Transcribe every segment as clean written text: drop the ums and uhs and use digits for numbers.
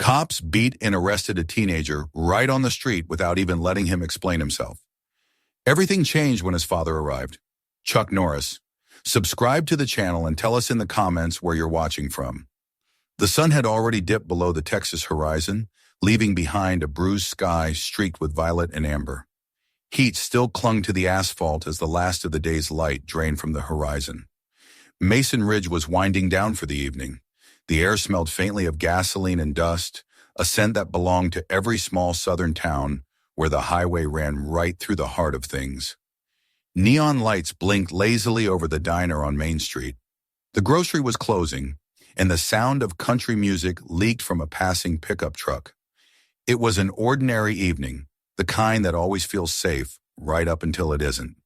Cops beat and arrested a teenager right on the street without even letting him explain himself. Everything changed when his father arrived. Chuck Norris. Subscribe to the channel and tell us in the comments where you're watching from. The sun had already dipped below the Texas horizon, leaving behind a bruised sky streaked with violet and amber. Heat still clung to the asphalt as the last of the day's light drained from the horizon. Mason Ridge was winding down for the evening. The air smelled faintly of gasoline and dust, a scent that belonged to every small southern town where the highway ran right through the heart of things. Neon lights blinked lazily over the diner on Main Street. The grocery was closing, and the sound of country music leaked from a passing pickup truck. It was an ordinary evening, the kind that always feels safe right up until it isn't.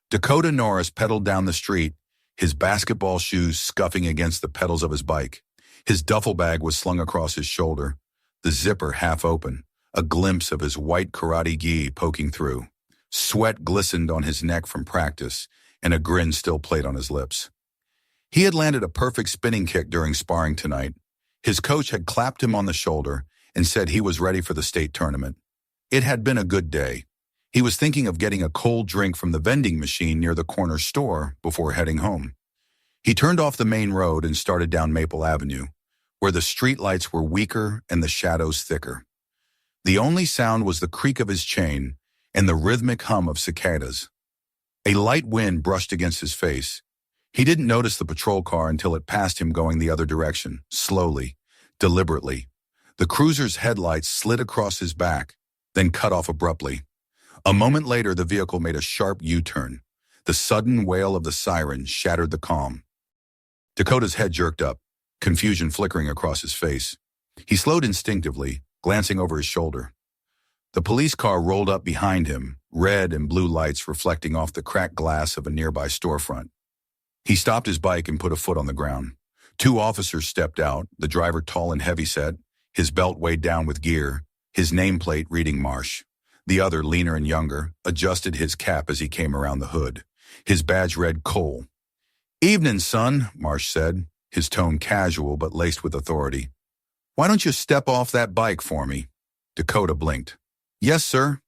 Dakota Norris pedaled down the street, his basketball shoes scuffing against the pedals of his bike. His duffel bag was slung across his shoulder, the zipper half open, a glimpse of his white karate gi poking through. Sweat glistened on his neck from practice, and a grin still played on his lips. He had landed a perfect spinning kick during sparring tonight. His coach had clapped him on the shoulder and said he was ready for the state tournament. It had been a good day. He was thinking of getting a cold drink from the vending machine near the corner store before heading home. He turned off the main road and started down Maple Avenue, where the streetlights were weaker and the shadows thicker. The only sound was the creak of his chain and the rhythmic hum of cicadas. A light wind brushed against his face. He didn't notice the patrol car until it passed him going the other direction, slowly, deliberately. The cruiser's headlights slid across his back, then cut off abruptly. A moment later, the vehicle made a sharp U-turn. The sudden wail of the siren shattered the calm. Dakota's head jerked up, confusion flickering across his face. He slowed instinctively, glancing over his shoulder. The police car rolled up behind him, red and blue lights reflecting off the cracked glass of a nearby storefront. He stopped his bike and put a foot on the ground. Two officers stepped out, the driver tall and heavyset, his belt weighed down with gear, his nameplate reading Marsh. The other, leaner and younger, adjusted his cap as he came around the hood. His badge read Cole. "Evening, son," Marsh said, his tone casual but laced with authority. "Why don't you step off that bike for me?" Dakota blinked. "Yes, sir."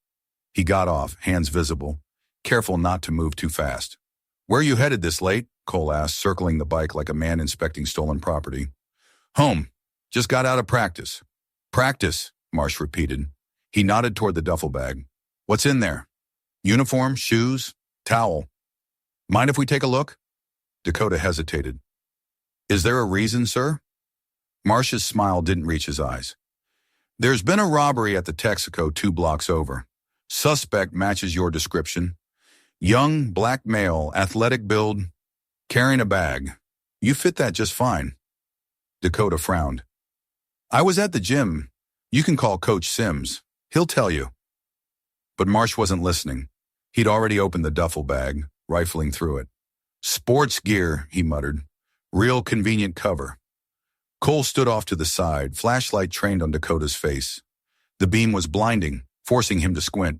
He got off, hands visible, careful not to move too fast. "Where are you headed this late?" Cole asked, circling the bike like a man inspecting stolen property. "Home. Just got out of practice." "Practice," Marsh repeated. He nodded toward the duffel bag. "What's in there?" "Uniform, shoes, towel." "Mind if we take a look?" Dakota hesitated. "Is there a reason, sir?" Marsh's smile didn't reach his eyes. "There's been a robbery at the Texaco 2 blocks over. Suspect matches your description. Young, black male, athletic build, carrying a bag. You fit that just fine." Dakota frowned. "I was at the gym. You can call Coach Sims. He'll tell you." But Marsh wasn't listening. He'd already opened the duffel bag, rifling through it. "Sports gear," he muttered. "Real convenient cover." Cole stood off to the side, flashlight trained on Dakota's face. The beam was blinding, forcing him to squint.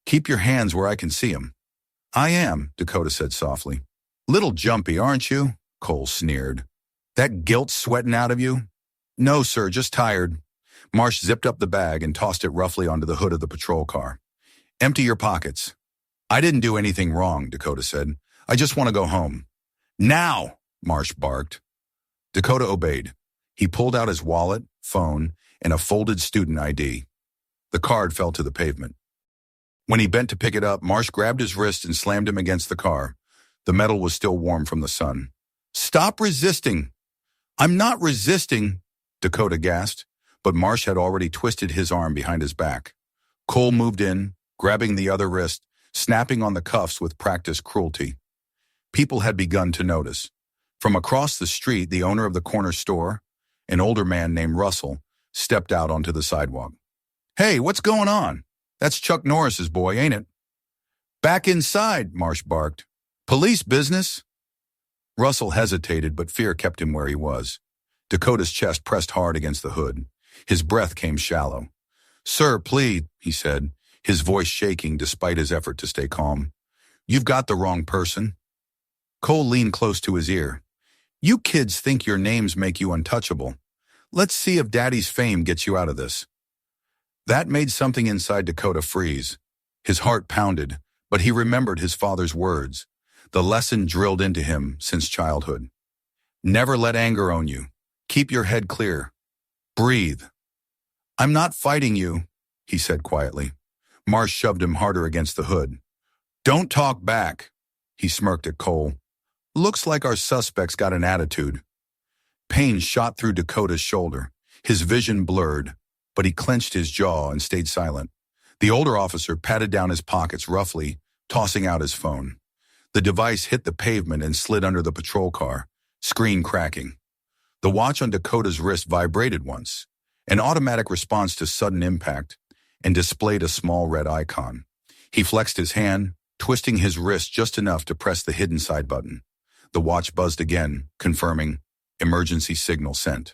"Keep your hands where I can see 'em." "I am," Dakota said softly. "Little jumpy, aren't you?" Cole sneered. "That guilt sweating out of you?" "No, sir, just tired." Marsh zipped up the bag and tossed it roughly onto the hood of the patrol car. "Empty your pockets." "I didn't do anything wrong," Dakota said. "I just want to go home." "Now!" Marsh barked. Dakota obeyed. He pulled out his wallet, phone, and a folded student ID. The card fell to the pavement. When he bent to pick it up, Marsh grabbed his wrist and slammed him against the car. The metal was still warm from the sun. "Stop resisting." "I'm not resisting," Dakota gasped, but Marsh had already twisted his arm behind his back. Cole moved in, grabbing the other wrist, snapping on the cuffs with practiced cruelty. People had begun to notice. From across the street, the owner of the corner store, an older man named Russell, stepped out onto the sidewalk. "Hey, what's going on? That's Chuck Norris's boy, ain't it?" "Back inside," Marsh barked. "Police business." Russell hesitated, but fear kept him where he was. Dakota's chest pressed hard against the hood. His breath came shallow. "Sir, please," he said, his voice shaking despite his effort to stay calm. "You've got the wrong person." Cole leaned close to his ear. "You kids think your names make you untouchable. Let's see if Daddy's fame gets you out of this. That made something inside Dakota freeze. His heart pounded, but he remembered his father's words, the lesson drilled into him since childhood. Never let anger own you. Keep your head clear. Breathe. I'm not fighting you, he said quietly. Marsh shoved him harder against the hood. Don't talk back, he smirked at Cole. Looks like our suspect's got an attitude. Pain shot through Dakota's shoulder. His vision blurred, but he clenched his jaw and stayed silent. The older officer patted down his pockets roughly, tossing out his phone. The device hit the pavement and slid under the patrol car, screen cracking. The watch on Dakota's wrist vibrated once, an automatic response to sudden impact, and displayed a small red icon. He flexed his hand, twisting his wrist just enough to press the hidden side button. The watch buzzed again, confirming, emergency signal sent.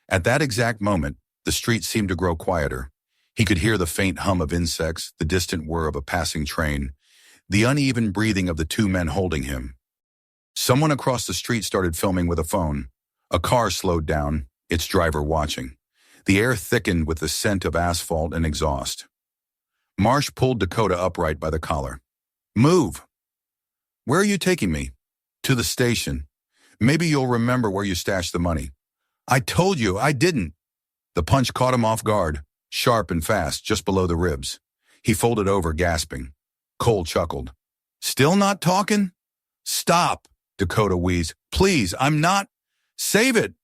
At that exact moment, the street seemed to grow quieter. He could hear the faint hum of insects, the distant whir of a passing train, the uneven breathing of the two men holding him. Someone across the street started filming with a phone. A car slowed down, its driver watching. The air thickened with the scent of asphalt and exhaust. Marsh pulled Dakota upright by the collar. Move! Where are you taking me? To the station. Maybe you'll remember where you stashed the money. I told you, I didn't. The punch caught him off guard, sharp and fast, just below the ribs. He folded over, gasping. Cole chuckled. Still not talking? Stop, Dakota wheezed. Please, I'm not. Save it.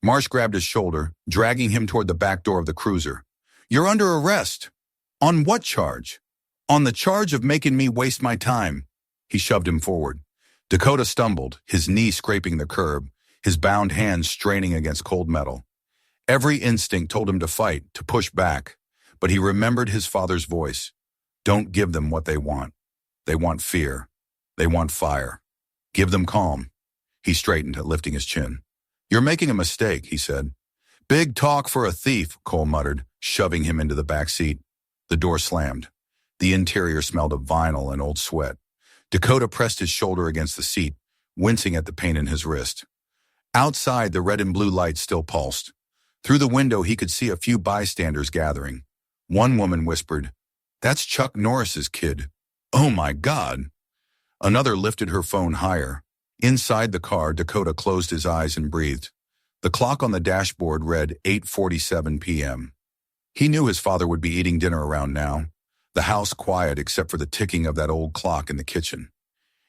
Marsh grabbed his shoulder, dragging him toward the back door of the cruiser. You're under arrest. On what charge? On the charge of making me waste my time. He shoved him forward. Dakota stumbled, his knee scraping the curb, his bound hands straining against cold metal. Every instinct told him to fight, to push back, but he remembered his father's voice. Don't give them what they want. They want fear. They want fire. Give them calm. He straightened, lifting his chin. You're making a mistake, he said. Big talk for a thief, Cole muttered, shoving him into the back seat. The door slammed. The interior smelled of vinyl and old sweat. Dakota pressed his shoulder against the seat, wincing at the pain in his wrist. Outside, the red and blue lights still pulsed. Through the window, he could see a few bystanders gathering. One woman whispered, That's Chuck Norris's kid. Oh my God. Another lifted her phone higher. Inside the car, Dakota closed his eyes and breathed. The clock on the dashboard read 8:47 p.m. He knew his father would be eating dinner around now, the house quiet except for the ticking of that old clock in the kitchen.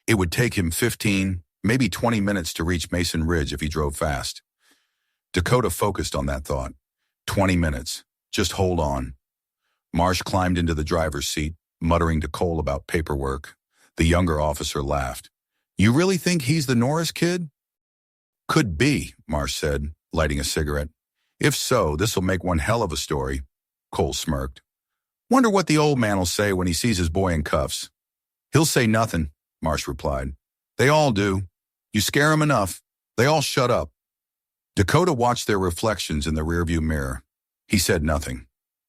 It would take him 15, maybe 20 minutes to reach Mason Ridge if he drove fast. Dakota focused on that thought. 20 minutes. Just hold on. Marsh climbed into the driver's seat, muttering to Cole about paperwork. The younger officer laughed. You really think he's the Norris kid? Could be, Marsh said, lighting a cigarette. If so, this'll make one hell of a story. Cole smirked. Wonder what the old man'll say when he sees his boy in cuffs. He'll say nothing, Marsh replied. They all do. You scare 'em enough, they all shut up. Dakota watched their reflections in the rearview mirror. He said nothing.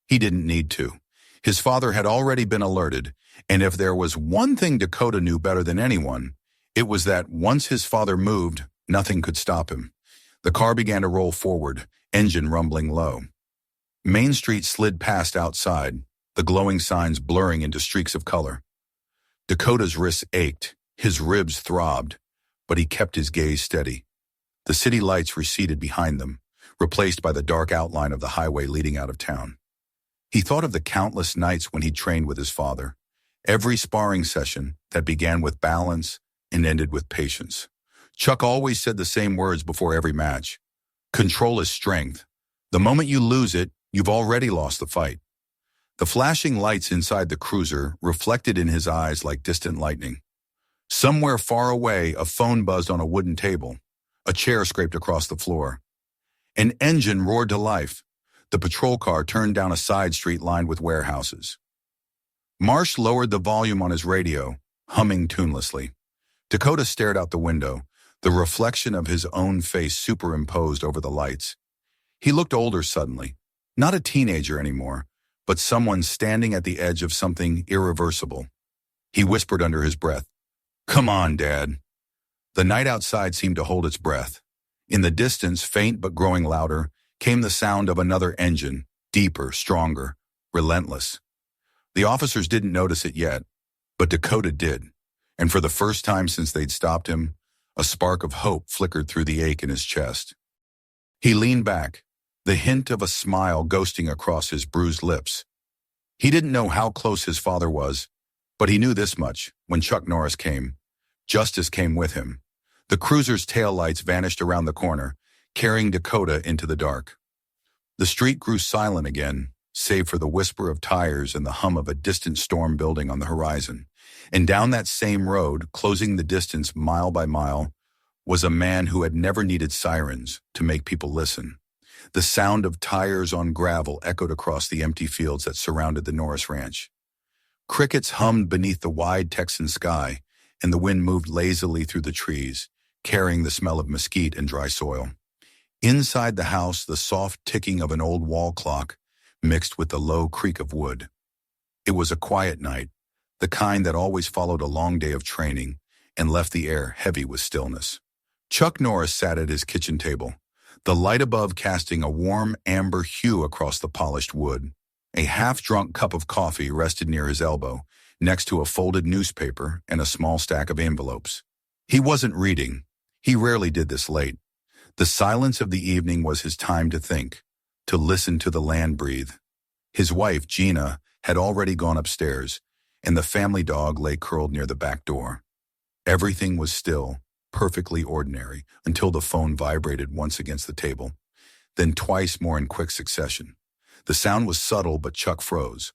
He didn't need to. His father had already been alerted, and if there was one thing Dakota knew better than anyone, it was that once his father moved, nothing could stop him. The car began to roll forward, engine rumbling low. Main Street slid past outside, the glowing signs blurring into streaks of color. Dakota's wrists ached, his ribs throbbed, but he kept his gaze steady. The city lights receded behind them, replaced by the dark outline of the highway leading out of town. He thought of the countless nights when he trained with his father, every sparring session that began with balance and ended with patience. Chuck always said the same words before every match. Control is strength. The moment you lose it, you've already lost the fight. The flashing lights inside the cruiser reflected in his eyes like distant lightning. Somewhere far away, a phone buzzed on a wooden table. A chair scraped across the floor. An engine roared to life. The patrol car turned down a side street lined with warehouses. Marsh lowered the volume on his radio, humming tunelessly. Dakota stared out the window, the reflection of his own face superimposed over the lights. He looked older suddenly, not a teenager anymore, but someone standing at the edge of something irreversible. He whispered under his breath, Come on, Dad. The night outside seemed to hold its breath. In the distance, faint but growing louder, came the sound of another engine, deeper, stronger, relentless. The officers didn't notice it yet, but Dakota did, and for the first time since they'd stopped him, a spark of hope flickered through the ache in his chest. He leaned back, the hint of a smile ghosting across his bruised lips. He didn't know how close his father was, but he knew this much: when Chuck Norris came, justice came with him. The cruiser's taillights vanished around the corner, carrying Dakota into the dark. The street grew silent again, save for the whisper of tires and the hum of a distant storm building on the horizon. And down that same road, closing the distance mile by mile, was a man who had never needed sirens to make people listen. The sound of tires on gravel echoed across the empty fields that surrounded the Norris Ranch. Crickets hummed beneath the wide Texan sky, and the wind moved lazily through the trees, carrying the smell of mesquite and dry soil. Inside the house, the soft ticking of an old wall clock mixed with the low creak of wood. It was a quiet night, the kind that always followed a long day of training and left the air heavy with stillness. Chuck Norris sat at his kitchen table, the light above casting a warm amber hue across the polished wood. A half-drunk cup of coffee rested near his elbow, next to a folded newspaper and a small stack of envelopes. He wasn't reading. He rarely did this late. The silence of the evening was his time to think, to listen to the land breathe. His wife, Gina, had already gone upstairs, and the family dog lay curled near the back door. Everything was still, perfectly ordinary, until the phone vibrated once against the table, then twice more in quick succession. The sound was subtle, but Chuck froze.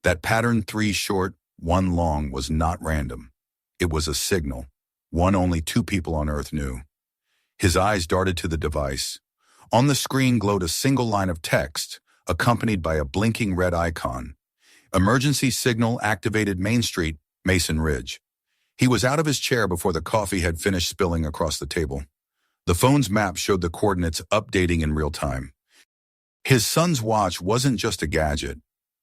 That pattern 3 short, 1 long was not random. It was a signal, one only 2 people on Earth knew. His eyes darted to the device. On the screen glowed a single line of text, accompanied by a blinking red icon. Emergency signal activated Main Street, Mason Ridge. He was out of his chair before the coffee had finished spilling across the table. The phone's map showed the coordinates updating in real time. His son's watch wasn't just a gadget.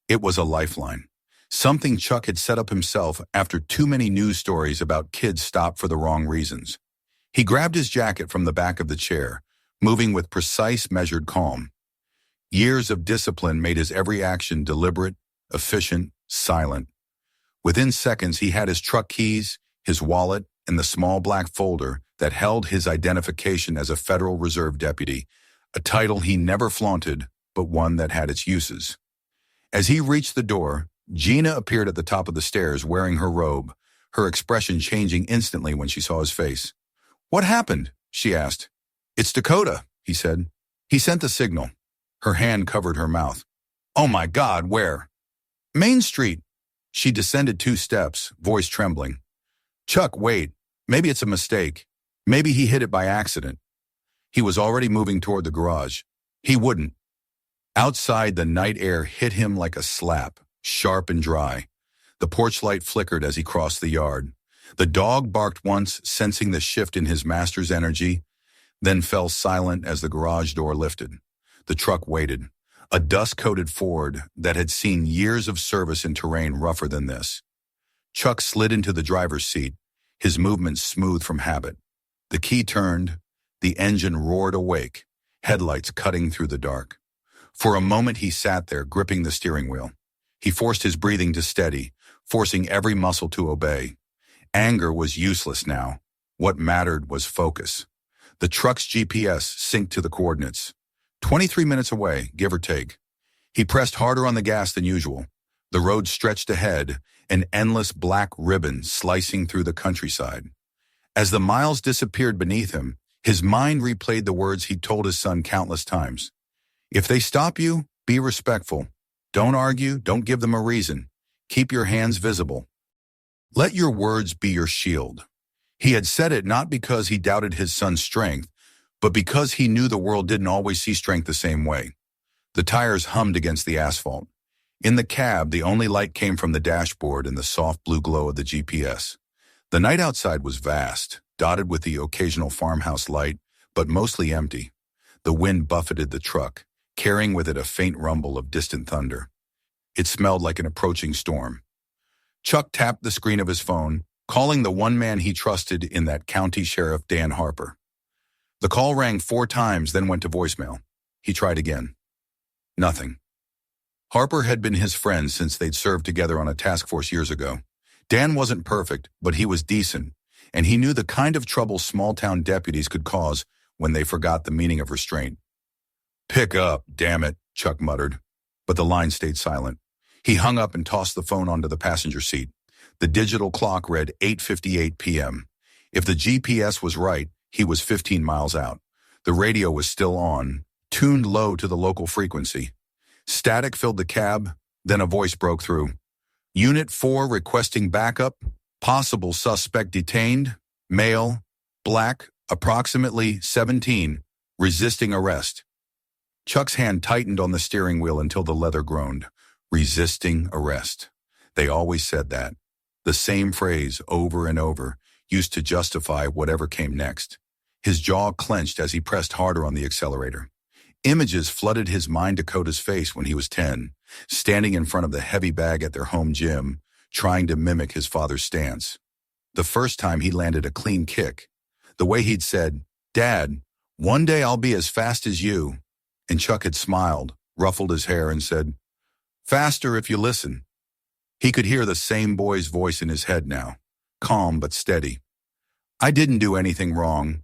It was a lifeline. Something Chuck had set up himself after too many news stories about kids stopped for the wrong reasons. He grabbed his jacket from the back of the chair, moving with precise, measured calm. Years of discipline made his every action deliberate, efficient, silent. Within seconds, he had his truck keys, his wallet, and the small black folder that held his identification as a Federal Reserve deputy, a title he never flaunted, but one that had its uses. As he reached the door, Gina appeared at the top of the stairs wearing her robe, her expression changing instantly when she saw his face. "What happened?" she asked. "It's Dakota," he said. "He sent the signal." Her hand covered her mouth. "Oh my God, where?" "Main Street." She descended 2 steps, voice trembling. "Chuck, wait. Maybe it's a mistake. Maybe he hit it by accident." He was already moving toward the garage. He wouldn't. Outside, the night air hit him like a slap, sharp and dry. The porch light flickered as he crossed the yard. The dog barked once, sensing the shift in his master's energy, then fell silent as the garage door lifted. The truck waited, a dust-coated Ford that had seen years of service in terrain rougher than this. Chuck slid into the driver's seat, his movements smooth from habit. The key turned, the engine roared awake, headlights cutting through the dark. For a moment he sat there, gripping the steering wheel. He forced his breathing to steady, forcing every muscle to obey. Anger was useless now. What mattered was focus. The truck's GPS synced to the coordinates. 23 minutes away, give or take. He pressed harder on the gas than usual. The road stretched ahead, an endless black ribbon slicing through the countryside. As the miles disappeared beneath him, his mind replayed the words he'd told his son countless times. "If they stop you, be respectful. Don't argue, don't give them a reason. Keep your hands visible. Let your words be your shield." He had said it not because he doubted his son's strength, but because he knew the world didn't always see strength the same way. The tires hummed against the asphalt. In the cab, the only light came from the dashboard and the soft blue glow of the GPS. The night outside was vast, dotted with the occasional farmhouse light, but mostly empty. The wind buffeted the truck, carrying with it a faint rumble of distant thunder. It smelled like an approaching storm. Chuck tapped the screen of his phone, calling the one man he trusted in that county sheriff, Dan Harper. The call rang 4 times, then went to voicemail. He tried again. Nothing. Harper had been his friend since they'd served together on a task force years ago. Dan wasn't perfect, but he was decent, and he knew the kind of trouble small-town deputies could cause when they forgot the meaning of restraint. "Pick up, damn it," Chuck muttered, but the line stayed silent. He hung up and tossed the phone onto the passenger seat. The digital clock read 8:58 p.m. If the GPS was right, he was 15 miles out. The radio was still on, tuned low to the local frequency. Static filled the cab, then a voice broke through. "Unit 4 requesting backup. Possible suspect detained. Male. Black. Approximately 17. Resisting arrest." Chuck's hand tightened on the steering wheel until the leather groaned. Resisting arrest. They always said that. The same phrase over and over, used to justify whatever came next. His jaw clenched as he pressed harder on the accelerator. Images flooded his mind. Dakota's face when he was 10, standing in front of the heavy bag at their home gym, trying to mimic his father's stance. The first time he landed a clean kick. The way he'd said, "Dad, one day I'll be as fast as you." And Chuck had smiled, ruffled his hair, and said, "Faster if you listen." He could hear the same boy's voice in his head now, calm but steady. "I didn't do anything wrong."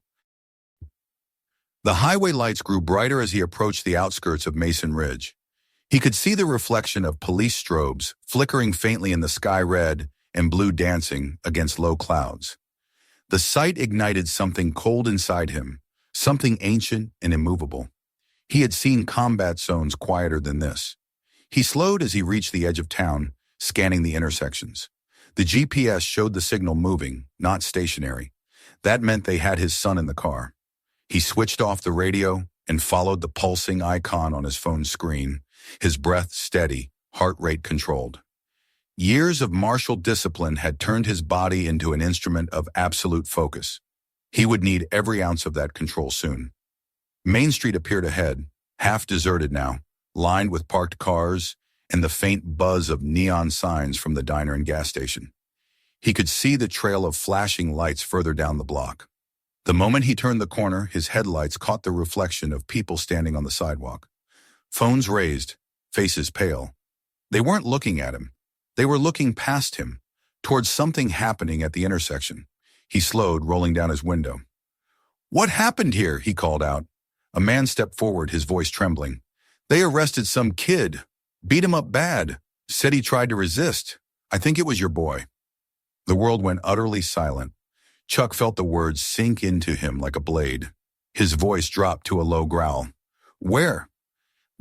The highway lights grew brighter as he approached the outskirts of Mason Ridge. He could see the reflection of police strobes flickering faintly in the sky, red and blue dancing against low clouds. The sight ignited something cold inside him, something ancient and immovable. He had seen combat zones quieter than this. He slowed as he reached the edge of town, scanning the intersections. The GPS showed the signal moving, not stationary. That meant they had his son in the car. He switched off the radio and followed the pulsing icon on his phone's screen, his breath steady, heart rate controlled. Years of martial discipline had turned his body into an instrument of absolute focus. He would need every ounce of that control soon. Main Street appeared ahead, half deserted now, lined with parked cars and the faint buzz of neon signs from the diner and gas station. He could see the trail of flashing lights further down the block. The moment he turned the corner, his headlights caught the reflection of people standing on the sidewalk. Phones raised, faces pale. They weren't looking at him. They were looking past him, towards something happening at the intersection. He slowed, rolling down his window. "What happened here?" he called out. A man stepped forward, his voice trembling. "They arrested some kid. Beat him up bad. Said he tried to resist. I think it was your boy." The world went utterly silent. Chuck felt the words sink into him like a blade. His voice dropped to a low growl. "Where?"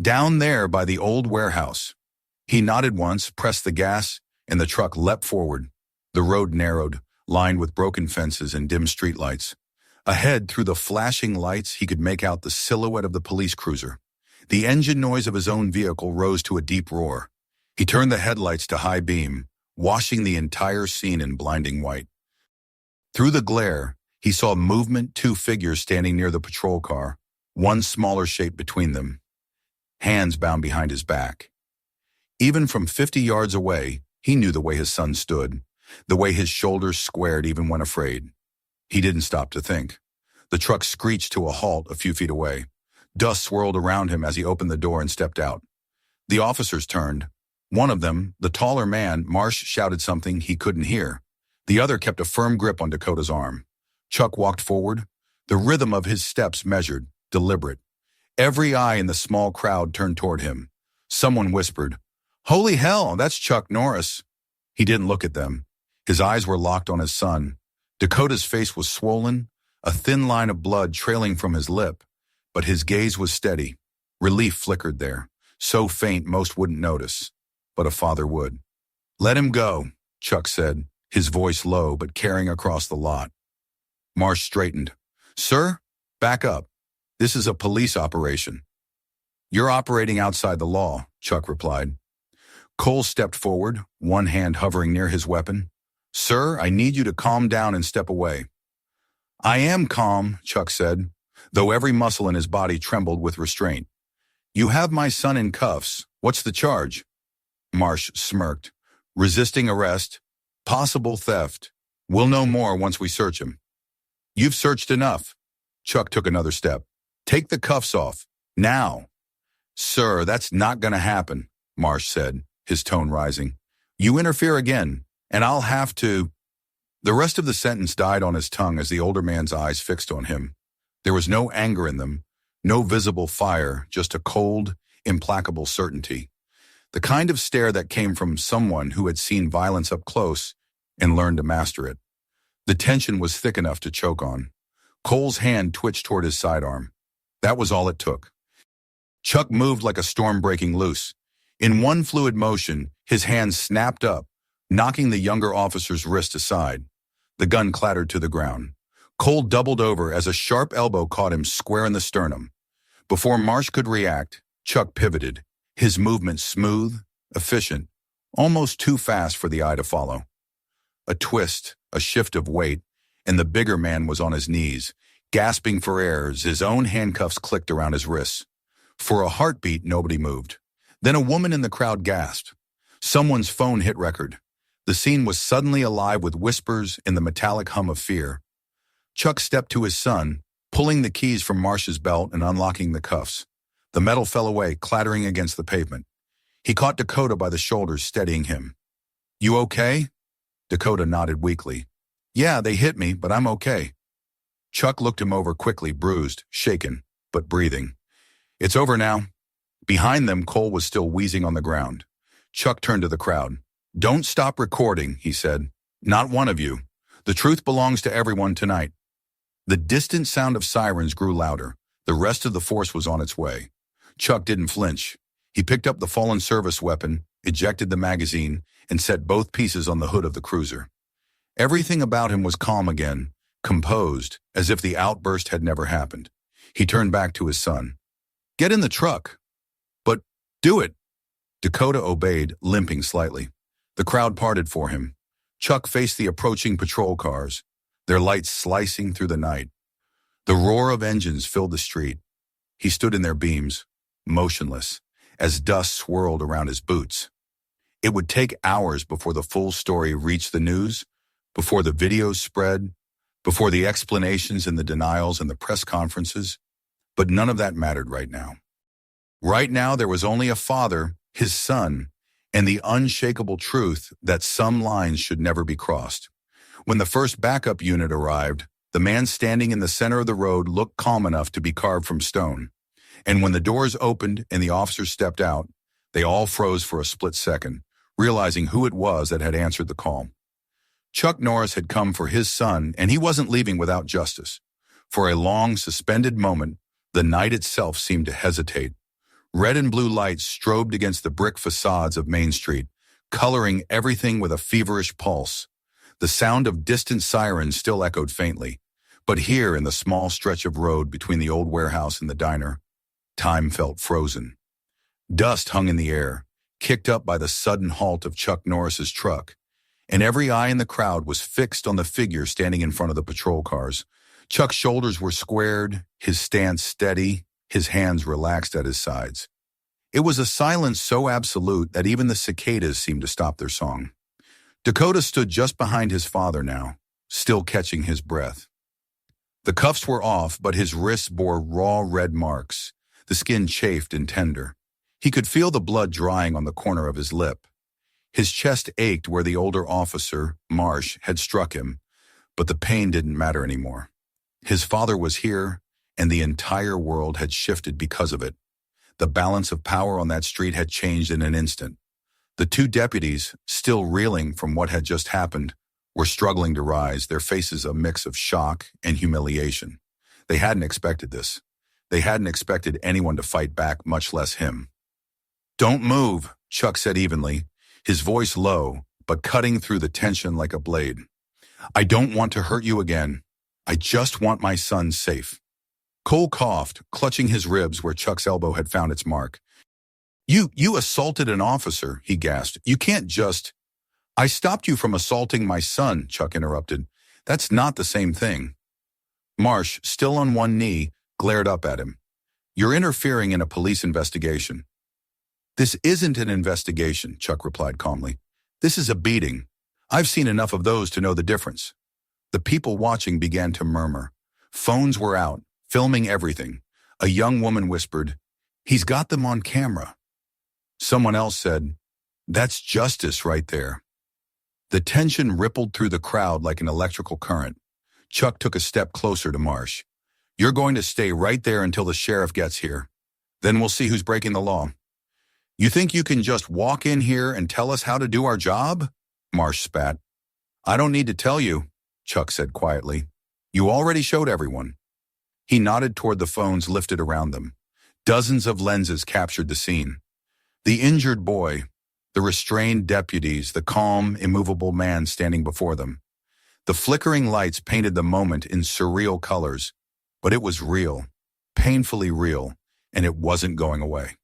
"Down there by the old warehouse." He nodded once, pressed the gas, and the truck leapt forward. The road narrowed, lined with broken fences and dim streetlights. Ahead, through the flashing lights, he could make out the silhouette of the police cruiser. The engine noise of his own vehicle rose to a deep roar. He turned the headlights to high beam, washing the entire scene in blinding white. Through the glare, he saw movement, 2 figures standing near the patrol car, one smaller shape between them, hands bound behind his back. Even from 50 yards away, he knew the way his son stood, the way his shoulders squared even when afraid. He didn't stop to think. The truck screeched to a halt a few feet away. Dust swirled around him as he opened the door and stepped out. The officers turned. One of them, the taller man, Marsh, shouted something he couldn't hear. The other kept a firm grip on Dakota's arm. Chuck walked forward, the rhythm of his steps measured, deliberate. Every eye in the small crowd turned toward him. Someone whispered, "Holy hell, that's Chuck Norris." He didn't look at them. His eyes were locked on his son. Dakota's face was swollen, a thin line of blood trailing from his lip, but his gaze was steady. Relief flickered there, so faint most wouldn't notice, but a father would. "Let him go," Chuck said, his voice low but carrying across the lot. Marsh straightened. "Sir, back up. This is a police operation." "You're operating outside the law," Chuck replied. Cole stepped forward, one hand hovering near his weapon. "Sir, I need you to calm down and step away." "I am calm," Chuck said, though every muscle in his body trembled with restraint. "You have my son in cuffs. What's the charge?" Marsh smirked. "Resisting arrest. Possible theft. We'll know more once we search him." "You've searched enough." Chuck took another step. "Take the cuffs off. Now. Sir, that's not going to happen, Marsh said, his tone rising. You interfere again, and I'll have to. The rest of the sentence died on his tongue as the older man's eyes fixed on him. There was no anger in them, no visible fire, just a cold, implacable certainty. The kind of stare that came from someone who had seen violence up close and learned to master it. The tension was thick enough to choke on. Cole's hand twitched toward his sidearm. That was all it took. Chuck moved like a storm breaking loose. In one fluid motion, his hand snapped up, knocking the younger officer's wrist aside. The gun clattered to the ground. Cole doubled over as a sharp elbow caught him square in the sternum. Before Marsh could react, Chuck pivoted, his movement smooth, efficient, almost too fast for the eye to follow. A twist, a shift of weight, and the bigger man was on his knees, gasping for air as his own handcuffs clicked around his wrists. For a heartbeat, nobody moved. Then a woman in the crowd gasped. Someone's phone hit record. The scene was suddenly alive with whispers and the metallic hum of fear. Chuck stepped to his son, pulling the keys from Marsh's belt and unlocking the cuffs. The metal fell away, clattering against the pavement. He caught Dakota by the shoulders, steadying him. You okay? Dakota nodded weakly. Yeah, they hit me, but I'm okay. Chuck looked him over quickly, bruised, shaken, but breathing. It's over now. Behind them, Cole was still wheezing on the ground. Chuck turned to the crowd. Don't stop recording, he said. Not one of you. The truth belongs to everyone tonight. The distant sound of sirens grew louder. The rest of the force was on its way. Chuck didn't flinch. He picked up the fallen service weapon, ejected the magazine, and set both pieces on the hood of the cruiser. Everything about him was calm again, composed, as if the outburst had never happened. He turned back to his son. Get in the truck. But do it. Dakota obeyed, limping slightly. The crowd parted for him. Chuck faced the approaching patrol cars, their lights slicing through the night. The roar of engines filled the street. He stood in their beams, motionless, as dust swirled around his boots. It would take hours before the full story reached the news, before the videos spread, before the explanations and the denials and the press conferences, but none of that mattered right now. Right now, there was only a father, his son, and the unshakable truth that some lines should never be crossed. When the first backup unit arrived, the man standing in the center of the road looked calm enough to be carved from stone. And when the doors opened and the officers stepped out, they all froze for a split second, realizing who it was that had answered the call. Chuck Norris had come for his son, and he wasn't leaving without justice. For a long, suspended moment, the night itself seemed to hesitate. Red and blue lights strobed against the brick facades of Main Street, coloring everything with a feverish pulse. The sound of distant sirens still echoed faintly, but here in the small stretch of road between the old warehouse and the diner, time felt frozen. Dust hung in the air, kicked up by the sudden halt of Chuck Norris's truck, and every eye in the crowd was fixed on the figure standing in front of the patrol cars. Chuck's shoulders were squared, his stance steady, his hands relaxed at his sides. It was a silence so absolute that even the cicadas seemed to stop their song. Dakota stood just behind his father now, still catching his breath. The cuffs were off, but his wrists bore raw red marks, the skin chafed and tender. He could feel the blood drying on the corner of his lip. His chest ached where the older officer, Marsh, had struck him, but the pain didn't matter anymore. His father was here, and the entire world had shifted because of it. The balance of power on that street had changed in an instant. The two deputies, still reeling from what had just happened, were struggling to rise, their faces a mix of shock and humiliation. They hadn't expected this. They hadn't expected anyone to fight back, much less him. Don't move, Chuck said evenly, his voice low, but cutting through the tension like a blade. I don't want to hurt you again. I just want my son safe. Cole coughed, clutching his ribs where Chuck's elbow had found its mark. You assaulted an officer, he gasped. You can't just... I stopped you from assaulting my son, Chuck interrupted. That's not the same thing. Marsh, still on one knee, glared up at him. You're interfering in a police investigation. This isn't an investigation, Chuck replied calmly. This is a beating. I've seen enough of those to know the difference. The people watching began to murmur. Phones were out, filming everything. A young woman whispered, He's got them on camera. Someone else said, "That's justice right there." The tension rippled through the crowd like an electrical current. Chuck took a step closer to Marsh. "You're going to stay right there until the sheriff gets here. Then we'll see who's breaking the law." "You think you can just walk in here and tell us how to do our job?" Marsh spat. "I don't need to tell you," Chuck said quietly. "You already showed everyone." He nodded toward the phones lifted around them. Dozens of lenses captured the scene. The injured boy, the restrained deputies, the calm, immovable man standing before them. The flickering lights painted the moment in surreal colors, but it was real, painfully real, and it wasn't going away.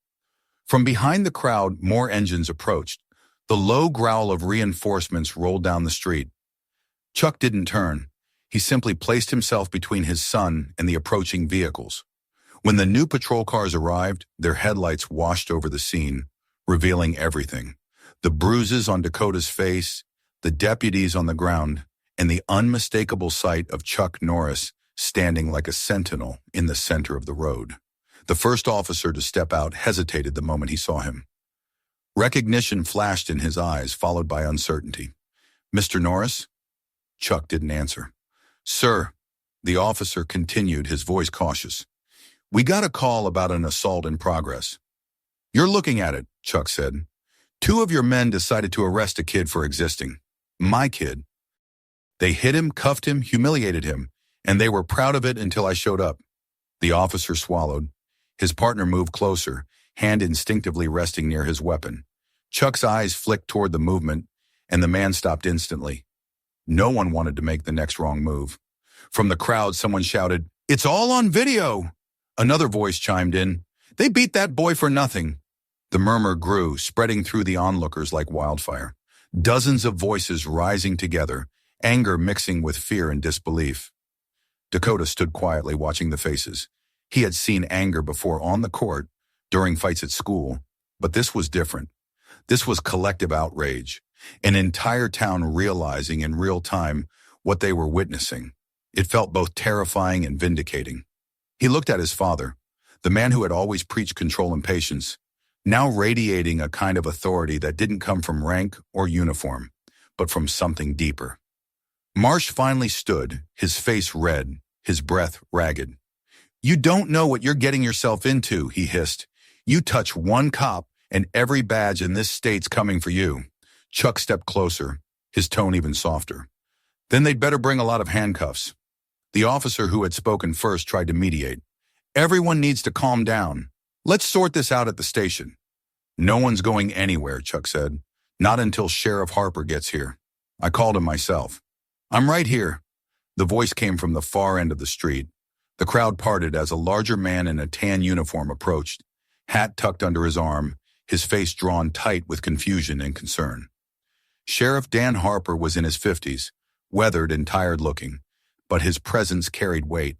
From behind the crowd, more engines approached. The low growl of reinforcements rolled down the street. Chuck didn't turn. He simply placed himself between his son and the approaching vehicles. When the new patrol cars arrived, their headlights washed over the scene, revealing everything. The bruises on Dakota's face, the deputies on the ground, and the unmistakable sight of Chuck Norris standing like a sentinel in the center of the road. The first officer to step out hesitated the moment he saw him. Recognition flashed in his eyes, followed by uncertainty. "Mr. Norris?" Chuck didn't answer. "Sir," the officer continued, his voice cautious. "We got a call about an assault in progress." "You're looking at it," Chuck said. "Two of your men decided to arrest a kid for existing. My kid. They hit him, cuffed him, humiliated him, and they were proud of it until I showed up." The officer swallowed. His partner moved closer, hand instinctively resting near his weapon. Chuck's eyes flicked toward the movement, and the man stopped instantly. No one wanted to make the next wrong move. From the crowd, someone shouted, "It's all on video!" Another voice chimed in, "They beat that boy for nothing." The murmur grew, spreading through the onlookers like wildfire. Dozens of voices rising together, anger mixing with fear and disbelief. Dakota stood quietly watching the faces. He had seen anger before on the court, during fights at school, but this was different. This was collective outrage, an entire town realizing in real time what they were witnessing. It felt both terrifying and vindicating. He looked at his father, the man who had always preached control and patience, now radiating a kind of authority that didn't come from rank or uniform, but from something deeper. Marsh finally stood, his face red, his breath ragged. "You don't know what you're getting yourself into," he hissed. "You touch one cop, and every badge in this state's coming for you." Chuck stepped closer, his tone even softer. "Then they'd better bring a lot of handcuffs." The officer who had spoken first tried to mediate. "Everyone needs to calm down. Let's sort this out at the station." "No one's going anywhere," Chuck said. "Not until Sheriff Harper gets here. I called him myself." "I'm right here." The voice came from the far end of the street. The crowd parted as a larger man in a tan uniform approached, hat tucked under his arm, his face drawn tight with confusion and concern. Sheriff Dan Harper was in his 50s, weathered and tired-looking, but his presence carried weight.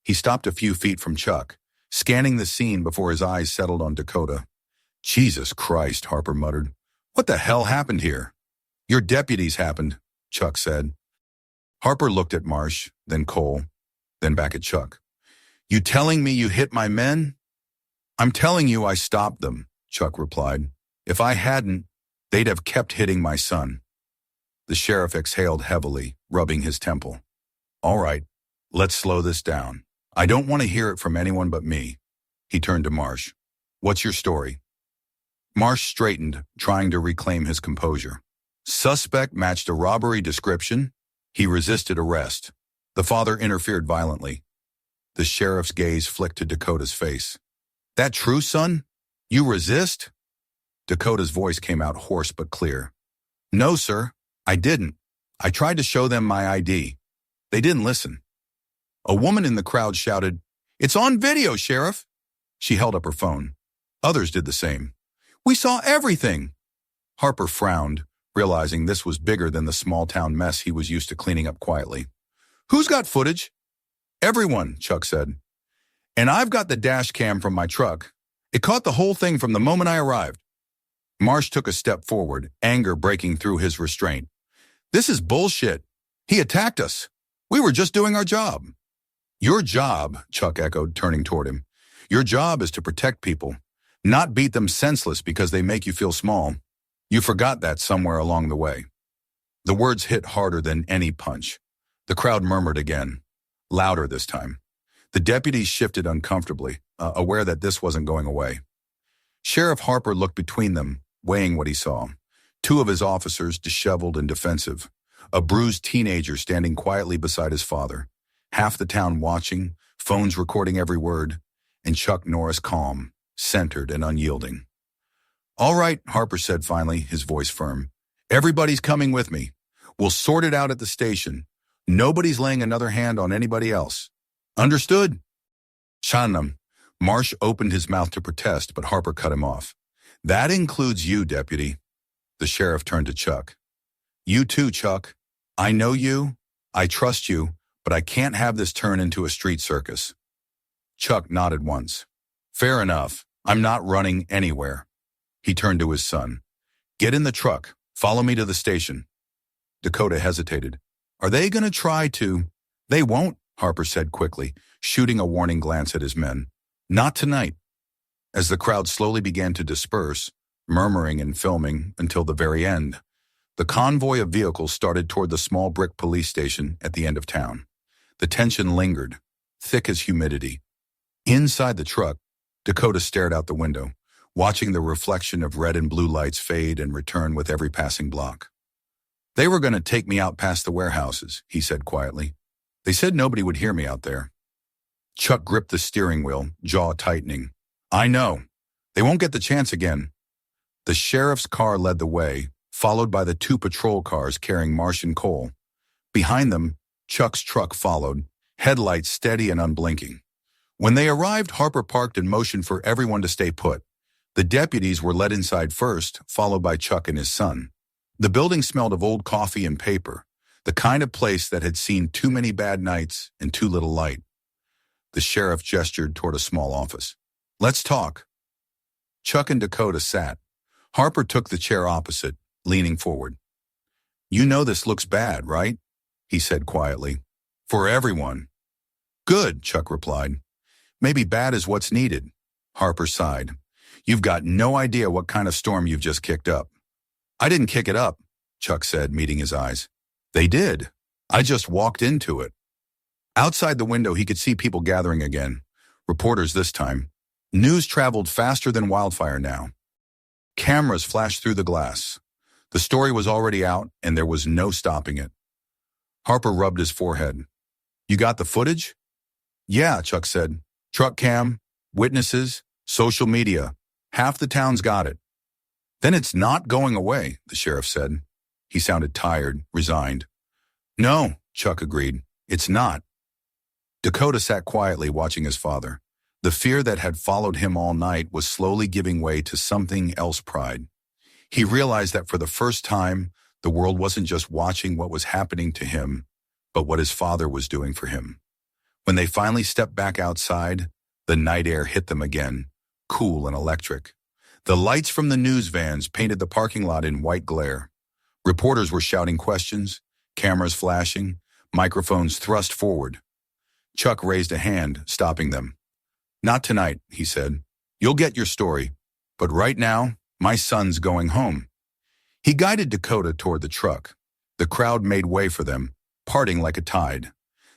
He stopped a few feet from Chuck, scanning the scene before his eyes settled on Dakota. "Jesus Christ," Harper muttered. "What the hell happened here?" "Your deputies happened," Chuck said. Harper looked at Marsh, then Cole, then back at Chuck. "You telling me you hit my men?" "I'm telling you I stopped them," Chuck replied. "If I hadn't, they'd have kept hitting my son." The sheriff exhaled heavily, rubbing his temple. "All right, let's slow this down. I don't want to hear it from anyone but me." He turned to Marsh. "What's your story?" Marsh straightened, trying to reclaim his composure. Suspect matched a robbery description. He resisted arrest. The father interfered violently. The sheriff's gaze flicked to Dakota's face. "That true, son? You resist?" Dakota's voice came out hoarse but clear. "No, sir, I didn't. I tried to show them my ID. They didn't listen." A woman in the crowd shouted, "It's on video, Sheriff!" She held up her phone. Others did the same. "We saw everything!" Harper frowned, realizing this was bigger than the small-town mess he was used to cleaning up quietly. "Who's got footage?" "Everyone," Chuck said. "And I've got the dash cam from my truck. It caught the whole thing from the moment I arrived." Marsh took a step forward, anger breaking through his restraint. "This is bullshit. He attacked us. We were just doing our job." "Your job," Chuck echoed, turning toward him. Your job is to protect people, not beat them senseless because they make you feel small. You forgot that somewhere along the way. The words hit harder than any punch. The crowd murmured again, louder this time. The deputies shifted uncomfortably, aware that this wasn't going away. Sheriff Harper looked between them, weighing what he saw. Two of his officers, disheveled and defensive. A bruised teenager standing quietly beside his father. Half the town watching, phones recording every word, and Chuck Norris calm, centered and unyielding. "All right," Harper said finally, his voice firm. "Everybody's coming with me. We'll sort it out at the station. Nobody's laying another hand on anybody else. Understood?" Shannon. Marsh opened his mouth to protest, but Harper cut him off. "That includes you, deputy." The sheriff turned to Chuck. "You too, Chuck. I know you, I trust you, but I can't have this turn into a street circus." Chuck nodded once. "Fair enough. I'm not running anywhere." He turned to his son. "Get in the truck. Follow me to the station." Dakota hesitated. "Are they going to try to—" "They won't," Harper said quickly, shooting a warning glance at his men. "Not tonight." As the crowd slowly began to disperse, murmuring and filming until the very end, the convoy of vehicles started toward the small brick police station at the end of town. The tension lingered, thick as humidity. Inside the truck, Dakota stared out the window, watching the reflection of red and blue lights fade and return with every passing block. "They were going to take me out past the warehouses," he said quietly. "They said nobody would hear me out there." Chuck gripped the steering wheel, jaw tightening. "I know. They won't get the chance again." The sheriff's car led the way, followed by the two patrol cars carrying Marsh and Cole. Behind them, Chuck's truck followed, headlights steady and unblinking. When they arrived, Harper parked and motioned for everyone to stay put. The deputies were led inside first, followed by Chuck and his son. The building smelled of old coffee and paper, the kind of place that had seen too many bad nights and too little light. The sheriff gestured toward a small office. "Let's talk." Chuck and Dakota sat. Harper took the chair opposite, leaning forward. "You know this looks bad, right?" he said quietly. "For everyone." "Good," Chuck replied. "Maybe bad is what's needed." Harper sighed. "You've got no idea what kind of storm you've just kicked up." "I didn't kick it up," Chuck said, meeting his eyes. "They did. I just walked into it." Outside the window, he could see people gathering again. Reporters this time. News traveled faster than wildfire now. Cameras flashed through the glass. The story was already out, and there was no stopping it. Harper rubbed his forehead. "You got the footage?" "Yeah," Chuck said. "Truck cam, witnesses, social media. Half the town's got it." "Then it's not going away," the sheriff said. He sounded tired, resigned. "No," Chuck agreed. "It's not." Dakota sat quietly watching his father. The fear that had followed him all night was slowly giving way to something else pride. He realized that for the first time, the world wasn't just watching what was happening to him, but what his father was doing for him. When they finally stepped back outside, the night air hit them again, cool and electric. The lights from the news vans painted the parking lot in white glare. Reporters were shouting questions, cameras flashing, microphones thrust forward. Chuck raised a hand, stopping them. "Not tonight," he said. "You'll get your story. But right now, my son's going home." He guided Dakota toward the truck. The crowd made way for them, parting like a tide.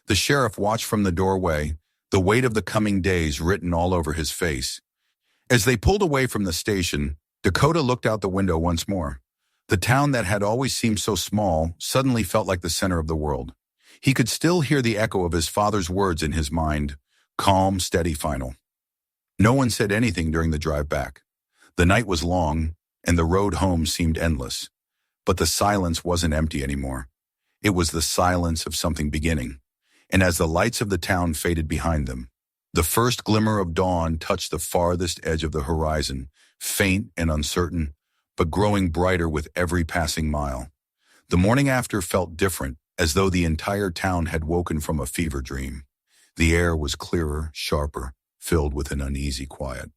The sheriff watched from the doorway, the weight of the coming days written all over his face. As they pulled away from the station, Dakota looked out the window once more. The town that had always seemed so small suddenly felt like the center of the world. He could still hear the echo of his father's words in his mind, calm, steady, final. No one said anything during the drive back. The night was long, and the road home seemed endless. But the silence wasn't empty anymore. It was the silence of something beginning. And as the lights of the town faded behind them, the first glimmer of dawn touched the farthest edge of the horizon, faint and uncertain, but growing brighter with every passing mile. The morning after felt different, as though the entire town had woken from a fever dream. The air was clearer, sharper, filled with an uneasy quiet.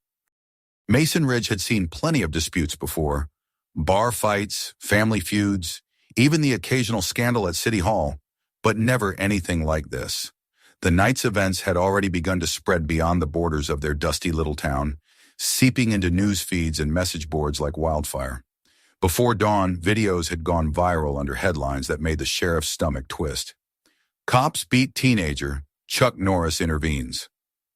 Mason Ridge had seen plenty of disputes before. Bar fights, family feuds, even the occasional scandal at City Hall, but never anything like this. The night's events had already begun to spread beyond the borders of their dusty little town, seeping into news feeds and message boards like wildfire. Before dawn, videos had gone viral under headlines that made the sheriff's stomach twist. Cops beat teenager, Chuck Norris intervenes.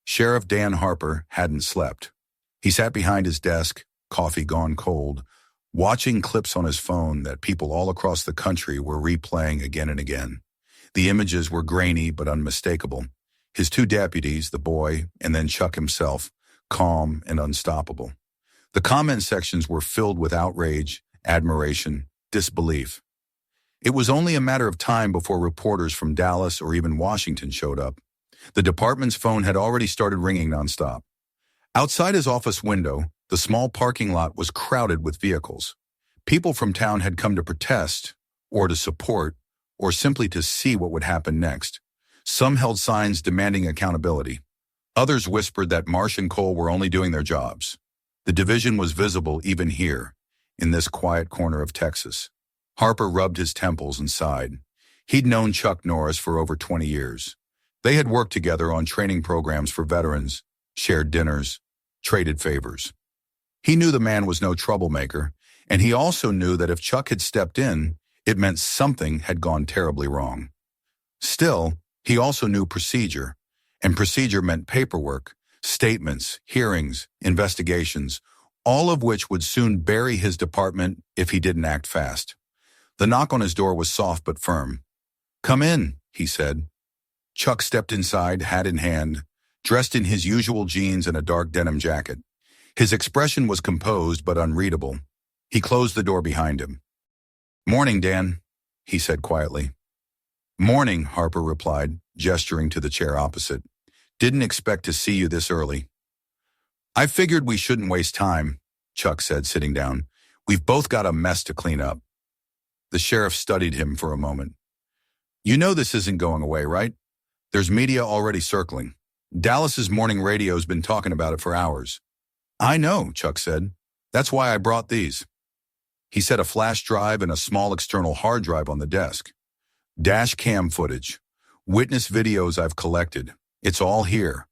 Sheriff Dan Harper hadn't slept. He sat behind his desk, coffee gone cold, watching clips on his phone that people all across the country were replaying again and again. The images were grainy but unmistakable. His two deputies, the boy, and then Chuck himself, calm and unstoppable. The comment sections were filled with outrage, admiration, disbelief. It was only a matter of time before reporters from Dallas or even Washington showed up. The department's phone had already started ringing nonstop. Outside his office window, the small parking lot was crowded with vehicles. People from town had come to protest, or to support, or simply to see what would happen next. Some held signs demanding accountability. Others whispered that Marsh and Cole were only doing their jobs. The division was visible even here, in this quiet corner of Texas. Harper rubbed his temples and sighed. He'd known Chuck Norris for over 20 years. They had worked together on training programs for veterans, shared dinners, traded favors. He knew the man was no troublemaker, and he also knew that if Chuck had stepped in, it meant something had gone terribly wrong. Still, he also knew procedure, and procedure meant paperwork, statements, hearings, investigations, all of which would soon bury his department if he didn't act fast. The knock on his door was soft but firm. "Come in," he said. Chuck stepped inside, hat in hand, dressed in his usual jeans and a dark denim jacket. His expression was composed but unreadable. He closed the door behind him. "Morning, Dan," he said quietly. "Morning," Harper replied, gesturing to the chair opposite. "Didn't expect to see you this early." "I figured we shouldn't waste time," Chuck said, sitting down. "We've both got a mess to clean up." The sheriff studied him for a moment. "You know this isn't going away, right? There's media already circling. Dallas's morning radio's been talking about it for hours." "I know," Chuck said. "That's why I brought these." He set a flash drive and a small external hard drive on the desk. "Dash cam footage. Witness videos I've collected. It's all here.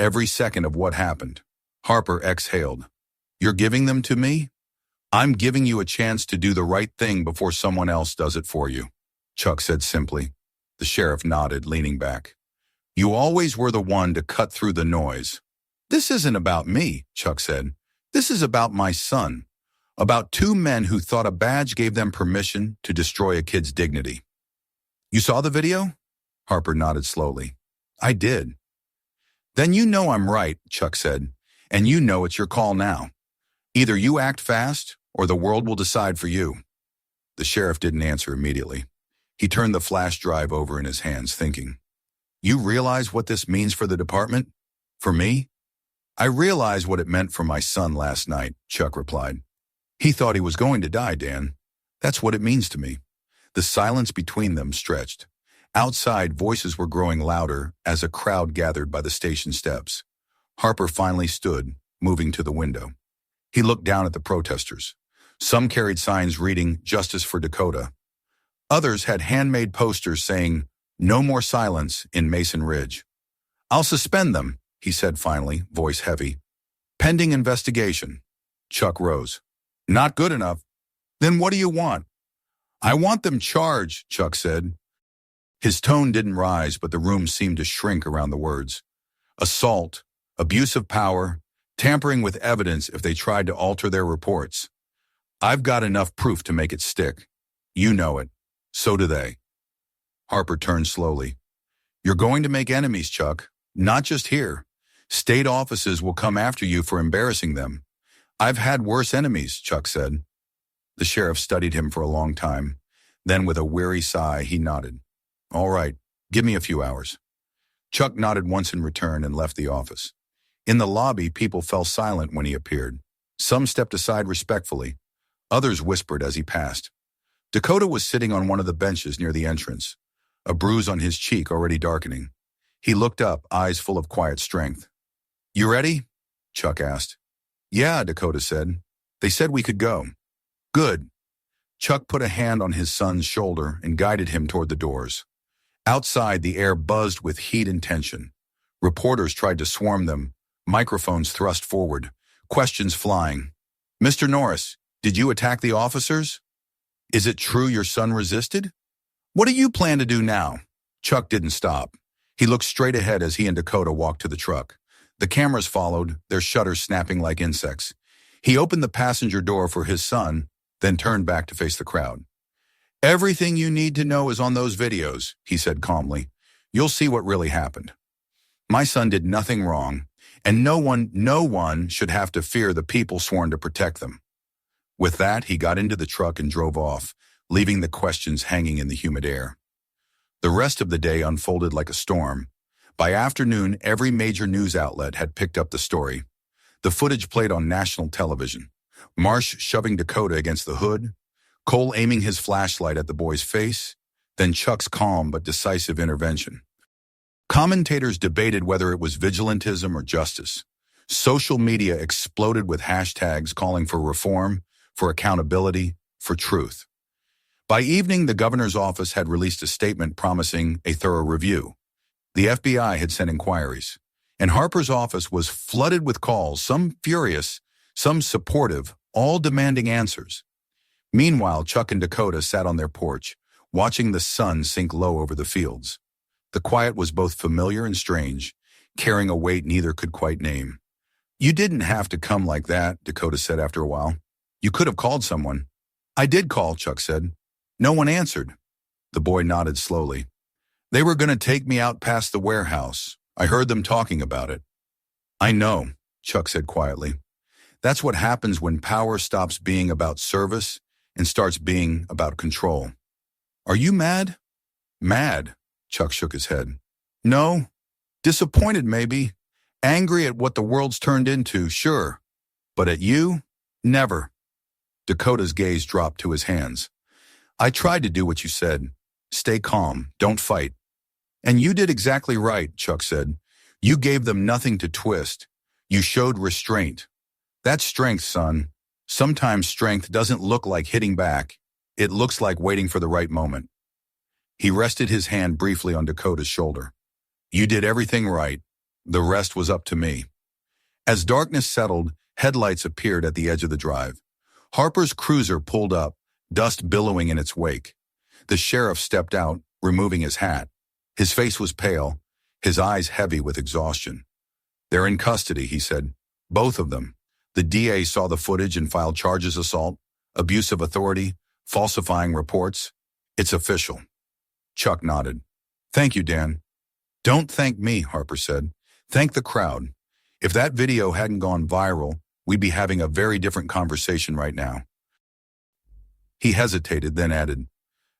Every second of what happened." Harper exhaled. "You're giving them to me? I'm giving you a chance to do the right thing before someone else does it for you," Chuck said simply. The sheriff nodded, leaning back. "You always were the one to cut through the noise." "This isn't about me," Chuck said. "This is about my son. About two men who thought a badge gave them permission to destroy a kid's dignity." "You saw the video?" Harper nodded slowly. "I did." "Then you know I'm right," Chuck said, "and you know it's your call now. Either you act fast, or the world will decide for you." The sheriff didn't answer immediately. He turned the flash drive over in his hands, thinking. "You realize what this means for the department? For me?" "I realize what it meant for my son last night," Chuck replied. "He thought he was going to die, Dan. That's what it means to me." The silence between them stretched. Outside, voices were growing louder as a crowd gathered by the station steps. Harper finally stood, moving to the window. He looked down at the protesters. Some carried signs reading, "Justice for Dakota." Others had handmade posters saying, "No more silence" in Mason Ridge. "I'll suspend them," he said finally, voice heavy. "Pending investigation." Chuck rose. "Not good enough. Then what do you want?" "I want them charged," Chuck said. His tone didn't rise, but the room seemed to shrink around the words. Assault, abuse of power, tampering with evidence if they tried to alter their reports. "I've got enough proof to make it stick. You know it. So do they." Harper turned slowly. "You're going to make enemies, Chuck. Not just here. State offices will come after you for embarrassing them." "I've had worse enemies," Chuck said. The sheriff studied him for a long time. Then with a weary sigh, he nodded. "All right, give me a few hours." Chuck nodded once in return and left the office. In the lobby, people fell silent when he appeared. Some stepped aside respectfully. Others whispered as he passed. Dakota was sitting on one of the benches near the entrance, a bruise on his cheek already darkening. He looked up, eyes full of quiet strength. "You ready?" Chuck asked. "Yeah," Dakota said. "They said we could go." "Good." Chuck put a hand on his son's shoulder and guided him toward the doors. Outside, the air buzzed with heat and tension. Reporters tried to swarm them, microphones thrust forward, questions flying. "Mr. Norris, did you attack the officers? Is it true your son resisted? What do you plan to do now?" Chuck didn't stop. He looked straight ahead as he and Dakota walked to the truck. The cameras followed, their shutters snapping like insects. He opened the passenger door for his son, then turned back to face the crowd. "Everything you need to know is on those videos," he said calmly. "You'll see what really happened. My son did nothing wrong, and no one should have to fear the people sworn to protect them." With that, he got into the truck and drove off, leaving the questions hanging in the humid air. The rest of the day unfolded like a storm. By afternoon, every major news outlet had picked up the story. The footage played on national television. Marsh shoving Dakota against the hood, Cole aiming his flashlight at the boy's face, then Chuck's calm but decisive intervention. Commentators debated whether it was vigilantism or justice. Social media exploded with hashtags calling for reform, for accountability, for truth. By evening, the governor's office had released a statement promising a thorough review. The FBI had sent inquiries, and Harper's office was flooded with calls, some furious, some supportive, all demanding answers. Meanwhile, Chuck and Dakota sat on their porch, watching the sun sink low over the fields. The quiet was both familiar and strange, carrying a weight neither could quite name. "You didn't have to come like that," Dakota said after a while. "You could have called someone." "I did call," Chuck said. "No one answered." The boy nodded slowly. "They were going to take me out past the warehouse. I heard them talking about it." "I know," Chuck said quietly. "That's what happens when power stops being about service and starts being about control." "Are you mad?" "Mad?" Chuck shook his head. "No. Disappointed, maybe. Angry at what the world's turned into, sure. But at you? Never." Dakota's gaze dropped to his hands. "I tried to do what you said. Stay calm. Don't fight." "And you did exactly right," Chuck said. "You gave them nothing to twist. You showed restraint. That's strength, son. Sometimes strength doesn't look like hitting back. It looks like waiting for the right moment." He rested his hand briefly on Dakota's shoulder. "You did everything right. The rest was up to me." As darkness settled, headlights appeared at the edge of the drive. Harper's cruiser pulled up, dust billowing in its wake. The sheriff stepped out, removing his hat. His face was pale, his eyes heavy with exhaustion. "They're in custody," he said. "Both of them." The DA saw the footage and filed charges: assault, abuse of authority, falsifying reports. "It's official." Chuck nodded. "Thank you, Dan." "Don't thank me," Harper said. "Thank the crowd. If that video hadn't gone viral, we'd be having a very different conversation right now." He hesitated, then added,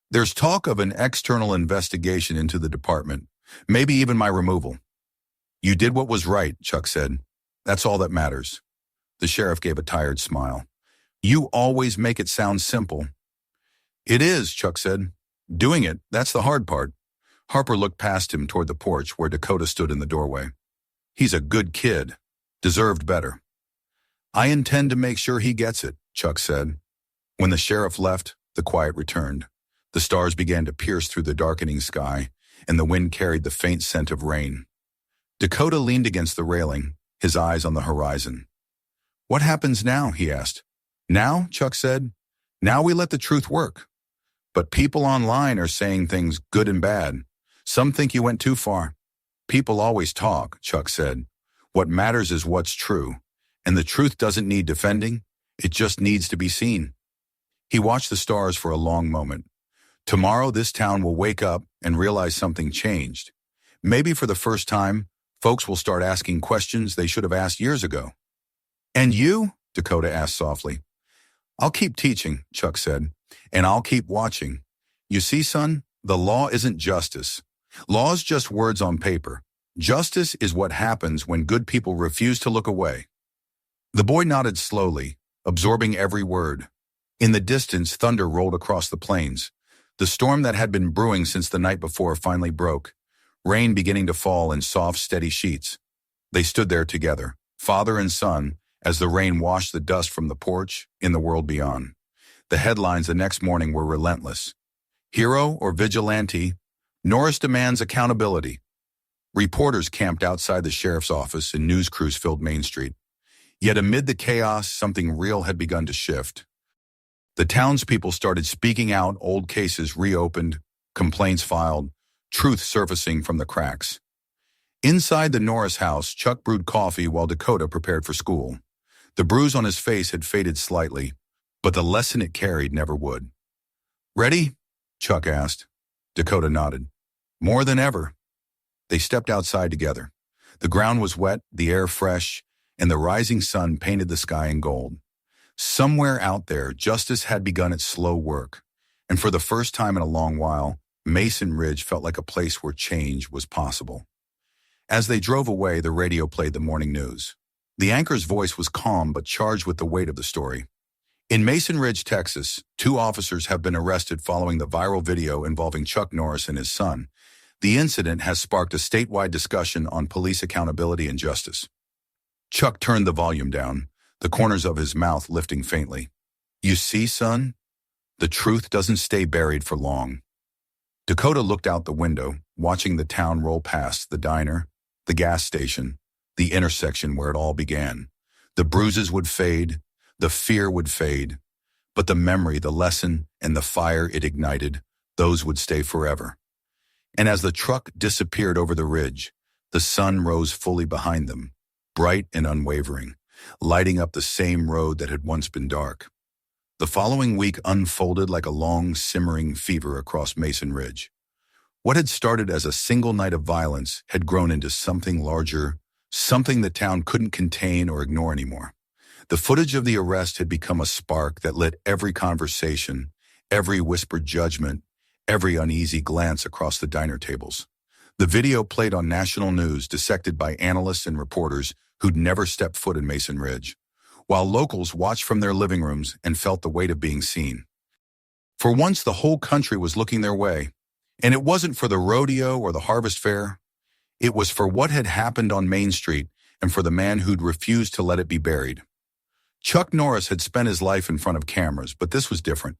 "There's talk of an external investigation into the department, maybe even my removal." "You did what was right," Chuck said. "That's all that matters." The sheriff gave a tired smile. "You always make it sound simple." "It is," Chuck said. "Doing it, that's the hard part." Harper looked past him toward the porch where Dakota stood in the doorway. "He's a good kid. Deserved better." "I intend to make sure he gets it," Chuck said. When the sheriff left, the quiet returned. The stars began to pierce through the darkening sky, and the wind carried the faint scent of rain. Dakota leaned against the railing, his eyes on the horizon. "What happens now?" he asked. "Now," Chuck said, "now we let the truth work. But people online are saying things good and bad. Some think you went too far." "People always talk," Chuck said. "What matters is what's true. And the truth doesn't need defending. It just needs to be seen." He watched the stars for a long moment. Tomorrow, this town will wake up and realize something changed. Maybe for the first time, folks will start asking questions they should have asked years ago. "And you?" Dakota asked softly. "I'll keep teaching," Chuck said, "and I'll keep watching. You see, son, the law isn't justice. Law's just words on paper. Justice is what happens when good people refuse to look away." The boy nodded slowly, absorbing every word. In the distance, thunder rolled across the plains. The storm that had been brewing since the night before finally broke, rain beginning to fall in soft, steady sheets. They stood there together, father and son, as the rain washed the dust from the porch in the world beyond. The headlines the next morning were relentless. "Hero or vigilante? Norris demands accountability. Reporters camped outside the sheriff's office and news crews filled Main Street. Yet amid the chaos, something real had begun to shift. The townspeople started speaking out, old cases reopened, complaints filed, truth surfacing from the cracks. Inside the Norris house, Chuck brewed coffee while Dakota prepared for school. The bruise on his face had faded slightly, but the lesson it carried never would. "Ready?" Chuck asked. Dakota nodded. "More than ever." They stepped outside together. The ground was wet, the air fresh, and the rising sun painted the sky in gold. Somewhere out there, justice had begun its slow work, and for the first time in a long while, Mason Ridge felt like a place where change was possible. As they drove away, the radio played the morning news. The anchor's voice was calm but charged with the weight of the story. In Mason Ridge, Texas, 2 officers have been arrested following the viral video involving Chuck Norris and his son. The incident has sparked a statewide discussion on police accountability and justice. Chuck turned the volume down, the corners of his mouth lifting faintly. "You see, son? The truth doesn't stay buried for long." Dakota looked out the window, watching the town roll past the diner, the gas station, the intersection where it all began. The bruises would fade, the fear would fade, but the memory, the lesson, and the fire it ignited, those would stay forever. And as the truck disappeared over the ridge, the sun rose fully behind them, bright and unwavering, lighting up the same road that had once been dark. The following week unfolded like a long, simmering fever across Mason Ridge. What had started as a single night of violence had grown into something larger, something the town couldn't contain or ignore anymore. The footage of the arrest had become a spark that lit every conversation, every whispered judgment, every uneasy glance across the diner tables. The video played on national news, dissected by analysts and reporters who'd never stepped foot in Mason Ridge, while locals watched from their living rooms and felt the weight of being seen. For once, the whole country was looking their way, and it wasn't for the rodeo or the harvest fair. It was for what had happened on Main Street and for the man who'd refused to let it be buried. Chuck Norris had spent his life in front of cameras, but this was different.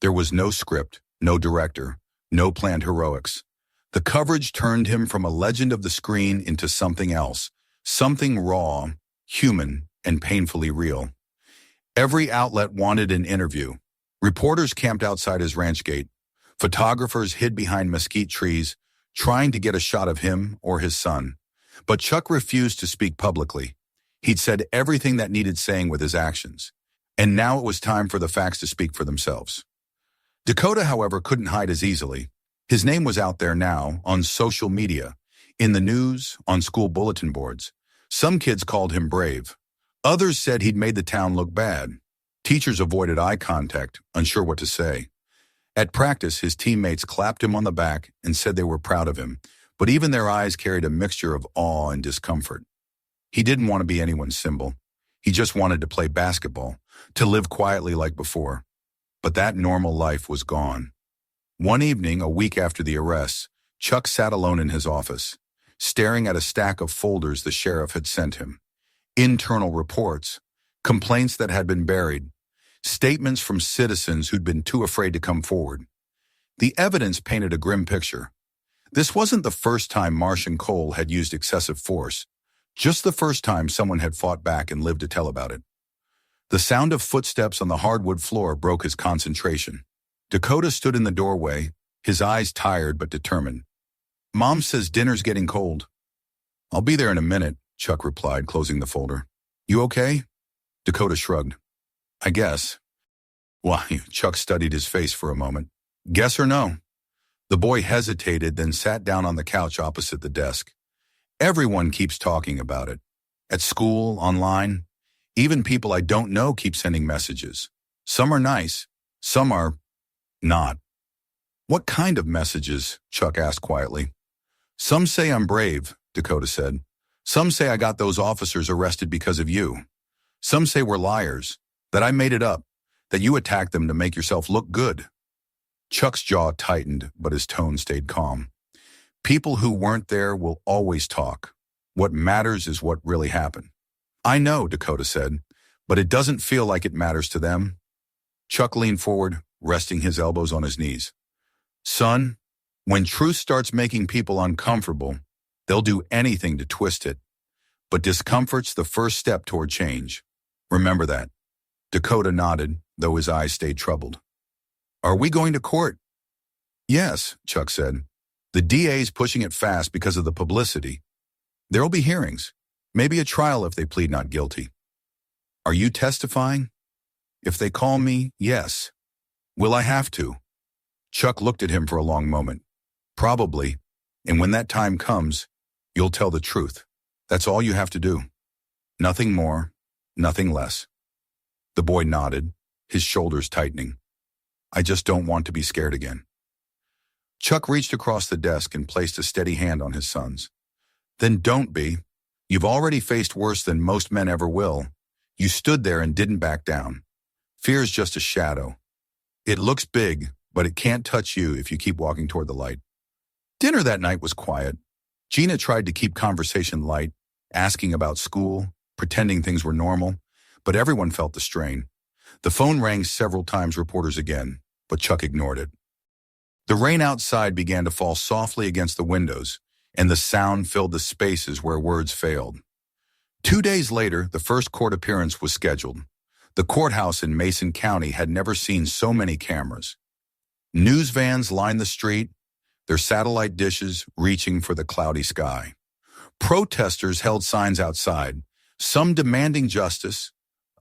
There was no script, no director, no planned heroics. The coverage turned him from a legend of the screen into something else, something raw, human, and painfully real. Every outlet wanted an interview. Reporters camped outside his ranch gate. Photographers hid behind mesquite trees, trying to get a shot of him or his son. But Chuck refused to speak publicly. He'd said everything that needed saying with his actions, and now it was time for the facts to speak for themselves. Dakota, however, couldn't hide as easily. His name was out there now, on social media, in the news, on school bulletin boards. Some kids called him brave. Others said he'd made the town look bad. Teachers avoided eye contact, unsure what to say. At practice, his teammates clapped him on the back and said they were proud of him, but even their eyes carried a mixture of awe and discomfort. He didn't want to be anyone's symbol. He just wanted to play basketball, to live quietly like before. But that normal life was gone. One evening, a week after the arrests, Chuck sat alone in his office, staring at a stack of folders the sheriff had sent him. Internal reports, complaints that had been buried, statements from citizens who'd been too afraid to come forward. The evidence painted a grim picture. This wasn't the first time Marsh and Cole had used excessive force, just the first time someone had fought back and lived to tell about it. The sound of footsteps on the hardwood floor broke his concentration. Dakota stood in the doorway, his eyes tired but determined. "Mom says dinner's getting cold." "I'll be there in a minute," Chuck replied, closing the folder. "You okay?" Dakota shrugged. "I guess." "Why?" Chuck studied his face for a moment. "Guess or no?" The boy hesitated, then sat down on the couch opposite the desk. "Everyone keeps talking about it. At school, online. Even people I don't know keep sending messages. Some are nice, some are not." "What kind of messages?" Chuck asked quietly. "Some say I'm brave," Dakota said. "Some say I got those officers arrested because of you. Some say we're liars, that I made it up, that you attacked them to make yourself look good." Chuck's jaw tightened, but his tone stayed calm. "People who weren't there will always talk. What matters is what really happened." "I know," Dakota said, "but it doesn't feel like it matters to them." Chuck leaned forward, resting his elbows on his knees. "Son, When truth starts making people uncomfortable, they'll do anything to twist it. But discomfort's the first step toward change. Remember that. Dakota nodded, though his eyes stayed troubled. Are we going to court? Yes, Chuck said. The DA's pushing it fast because of the publicity. There'll be hearings, maybe a trial if they plead not guilty. Are you testifying? If they call me, yes. Will I have to? Chuck looked at him for a long moment. Probably, and when that time comes, you'll tell the truth. That's all you have to do. Nothing more, nothing less. The boy nodded, his shoulders tightening. I just don't want to be scared again. Chuck reached across the desk and placed a steady hand on his son's. Then don't be. You've already faced worse than most men ever will. You stood there and didn't back down. Fear's just a shadow. It looks big, but it can't touch you if you keep walking toward the light. Dinner that night was quiet. Gina tried to keep conversation light, asking about school, pretending things were normal, but everyone felt the strain. The phone rang several times, reporters again, but Chuck ignored it. The rain outside began to fall softly against the windows, and the sound filled the spaces where words failed. 2 days later, the first court appearance was scheduled. The courthouse in Mason County had never seen so many cameras. News vans lined the street, their satellite dishes reaching for the cloudy sky. Protesters held signs outside, some demanding justice,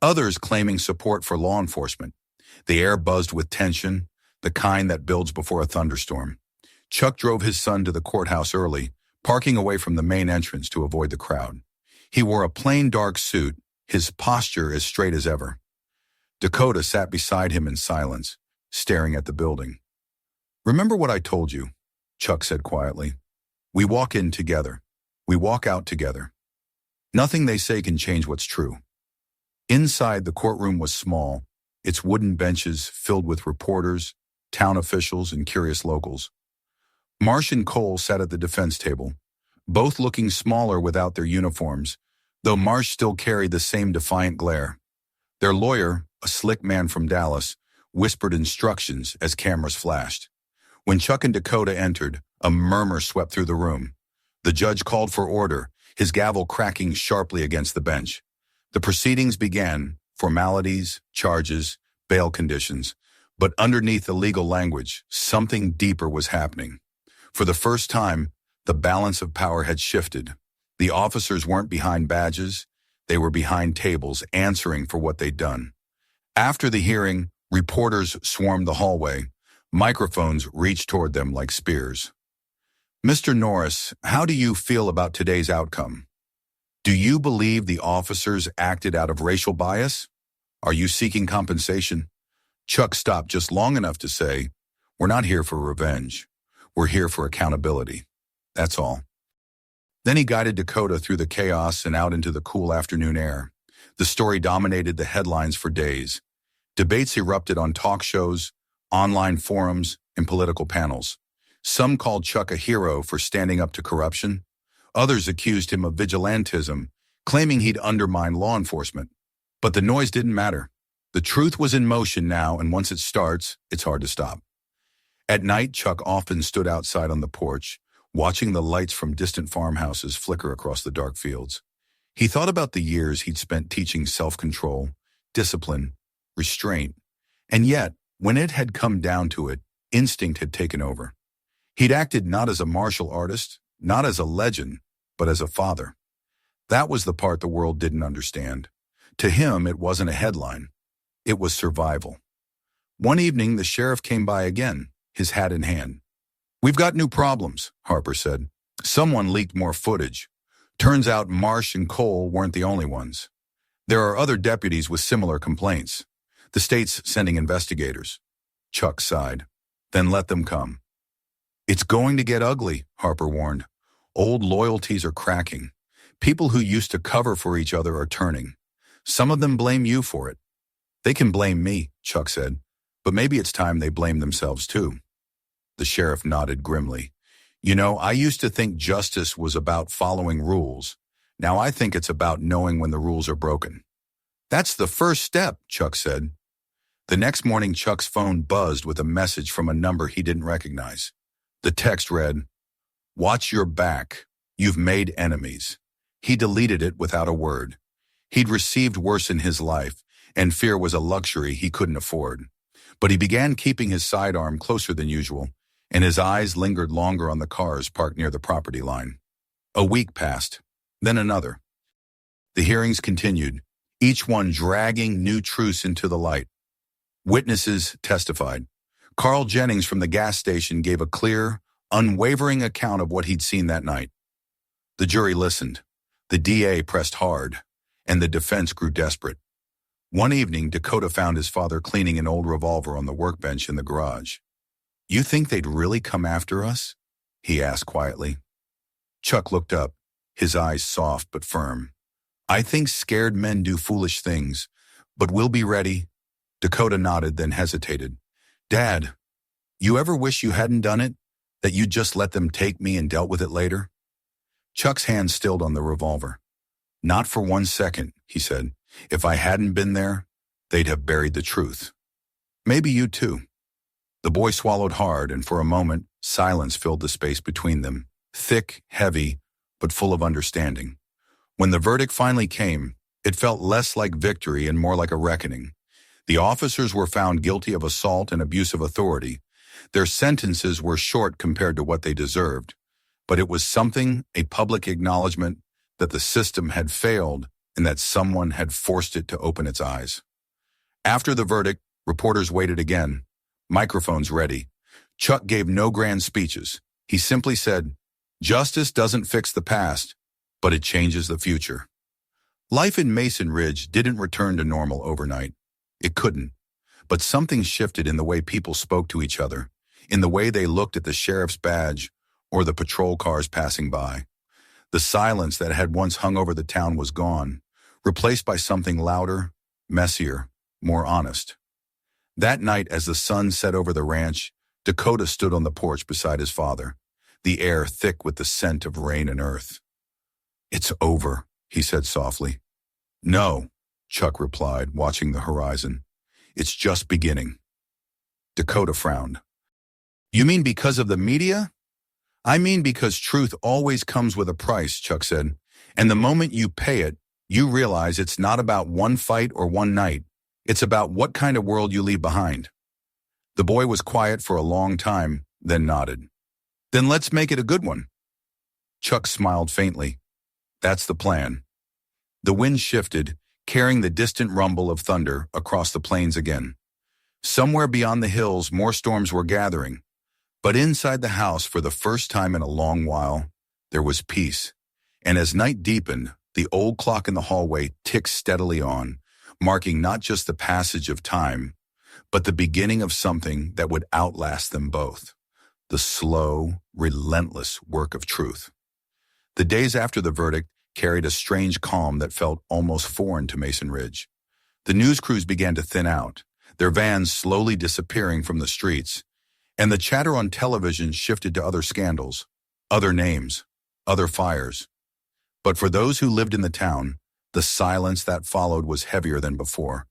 others claiming support for law enforcement. The air buzzed with tension, the kind that builds before a thunderstorm. Chuck drove his son to the courthouse early, parking away from the main entrance to avoid the crowd. He wore a plain dark suit, his posture as straight as ever. Dakota sat beside him in silence, staring at the building. Remember what I told you, Chuck said quietly. We walk in together. We walk out together. Nothing they say can change what's true. Inside, the courtroom was small, its wooden benches filled with reporters, town officials, and curious locals. Marsh and Cole sat at the defense table, both looking smaller without their uniforms, though Marsh still carried the same defiant glare. Their lawyer, a slick man from Dallas, whispered instructions as cameras flashed. When Chuck and Dakota entered, a murmur swept through the room. The judge called for order, his gavel cracking sharply against the bench. The proceedings began, formalities, charges, bail conditions. But underneath the legal language, something deeper was happening. For the first time, the balance of power had shifted. The officers weren't behind badges, they were behind tables, answering for what they'd done. After the hearing, reporters swarmed the hallway. Microphones reached toward them like spears. Mr. Norris, how do you feel about today's outcome? Do you believe the officers acted out of racial bias? Are you seeking compensation? Chuck stopped just long enough to say, we're not here for revenge. We're here for accountability. That's all. Then he guided Dakota through the chaos and out into the cool afternoon air. The story dominated the headlines for days. Debates erupted on talk shows, online forums, and political panels. Some called Chuck a hero for standing up to corruption. Others accused him of vigilantism, claiming he'd undermine law enforcement. But the noise didn't matter. The truth was in motion now, and once it starts, it's hard to stop. At night, Chuck often stood outside on the porch, watching the lights from distant farmhouses flicker across the dark fields. He thought about the years he'd spent teaching self-control, discipline, restraint, and yet, when it had come down to it, instinct had taken over. He'd acted not as a martial artist, not as a legend, but as a father. That was the part the world didn't understand. To him, it wasn't a headline. It was survival. One evening, the sheriff came by again, his hat in hand. We've got new problems, Harper said. Someone leaked more footage. Turns out Marsh and Cole weren't the only ones. There are other deputies with similar complaints. The state's sending investigators. Chuck sighed. Then let them come. It's going to get ugly, Harper warned. Old loyalties are cracking. People who used to cover for each other are turning. Some of them blame you for it. They can blame me, Chuck said, but maybe it's time they blame themselves too. The sheriff nodded grimly. You know, I used to think justice was about following rules. Now I think it's about knowing when the rules are broken. That's the first step, Chuck said. The next morning, Chuck's phone buzzed with a message from a number he didn't recognize. The text read, "Watch your back. You've made enemies." He deleted it without a word. He'd received worse in his life, and fear was a luxury he couldn't afford. But he began keeping his sidearm closer than usual, and his eyes lingered longer on the cars parked near the property line. A week passed, then another. The hearings continued, each one dragging new truths into the light. Witnesses testified. Carl Jennings from the gas station gave a clear, unwavering account of what he'd seen that night. The jury listened. The DA pressed hard, and the defense grew desperate. One evening, Dakota found his father cleaning an old revolver on the workbench in the garage. "You think they'd really come after us?" he asked quietly. Chuck looked up, his eyes soft but firm. "I think scared men do foolish things, but we'll be ready." Dakota nodded, then hesitated. "Dad, you ever wish you hadn't done it? That you'd just let them take me and dealt with it later?" Chuck's hand stilled on the revolver. "Not for 1 second," he said. "If I hadn't been there, they'd have buried the truth. Maybe you too." The boy swallowed hard, and for a moment, silence filled the space between them, thick, heavy, but full of understanding. When the verdict finally came, it felt less like victory and more like a reckoning. The officers were found guilty of assault and abuse of authority. Their sentences were short compared to what they deserved, but it was something, a public acknowledgement, that the system had failed and that someone had forced it to open its eyes. After the verdict, reporters waited again, microphones ready. Chuck gave no grand speeches. He simply said, "Justice doesn't fix the past, but it changes the future." Life in Mason Ridge didn't return to normal overnight. It couldn't. But something shifted in the way people spoke to each other, in the way they looked at the sheriff's badge or the patrol cars passing by. The silence that had once hung over the town was gone, replaced by something louder, messier, more honest. That night, as the sun set over the ranch, Dakota stood on the porch beside his father, the air thick with the scent of rain and earth. "It's over," he said softly. "No," Chuck replied, watching the horizon. "It's just beginning." Dakota frowned. "You mean because of the media?" "I mean because truth always comes with a price," Chuck said. "And the moment you pay it, you realize it's not about one fight or one night. It's about what kind of world you leave behind." The boy was quiet for a long time, then nodded. "Then let's make it a good one." Chuck smiled faintly. "That's the plan." The wind shifted, carrying the distant rumble of thunder across the plains again. Somewhere beyond the hills, more storms were gathering. But inside the house, for the first time in a long while, there was peace. And as night deepened, the old clock in the hallway ticked steadily on, marking not just the passage of time, but the beginning of something that would outlast them both: the slow, relentless work of truth. The days after the verdict carried a strange calm that felt almost foreign to Mason Ridge. The news crews began to thin out, their vans slowly disappearing from the streets, and the chatter on television shifted to other scandals, other names, other fires. But for those who lived in the town, the silence that followed was heavier than before,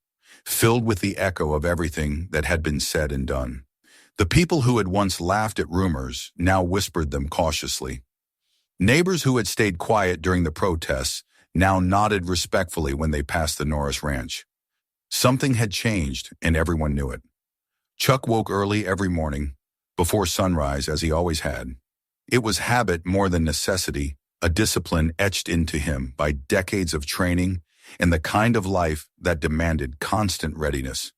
filled with the echo of everything that had been said and done. The people who had once laughed at rumors now whispered them cautiously. Neighbors who had stayed quiet during the protests now nodded respectfully when they passed the Norris ranch. Something had changed, and everyone knew it. Chuck woke early every morning, before sunrise, as he always had. It was habit more than necessity, a discipline etched into him by decades of training and the kind of life that demanded constant readiness.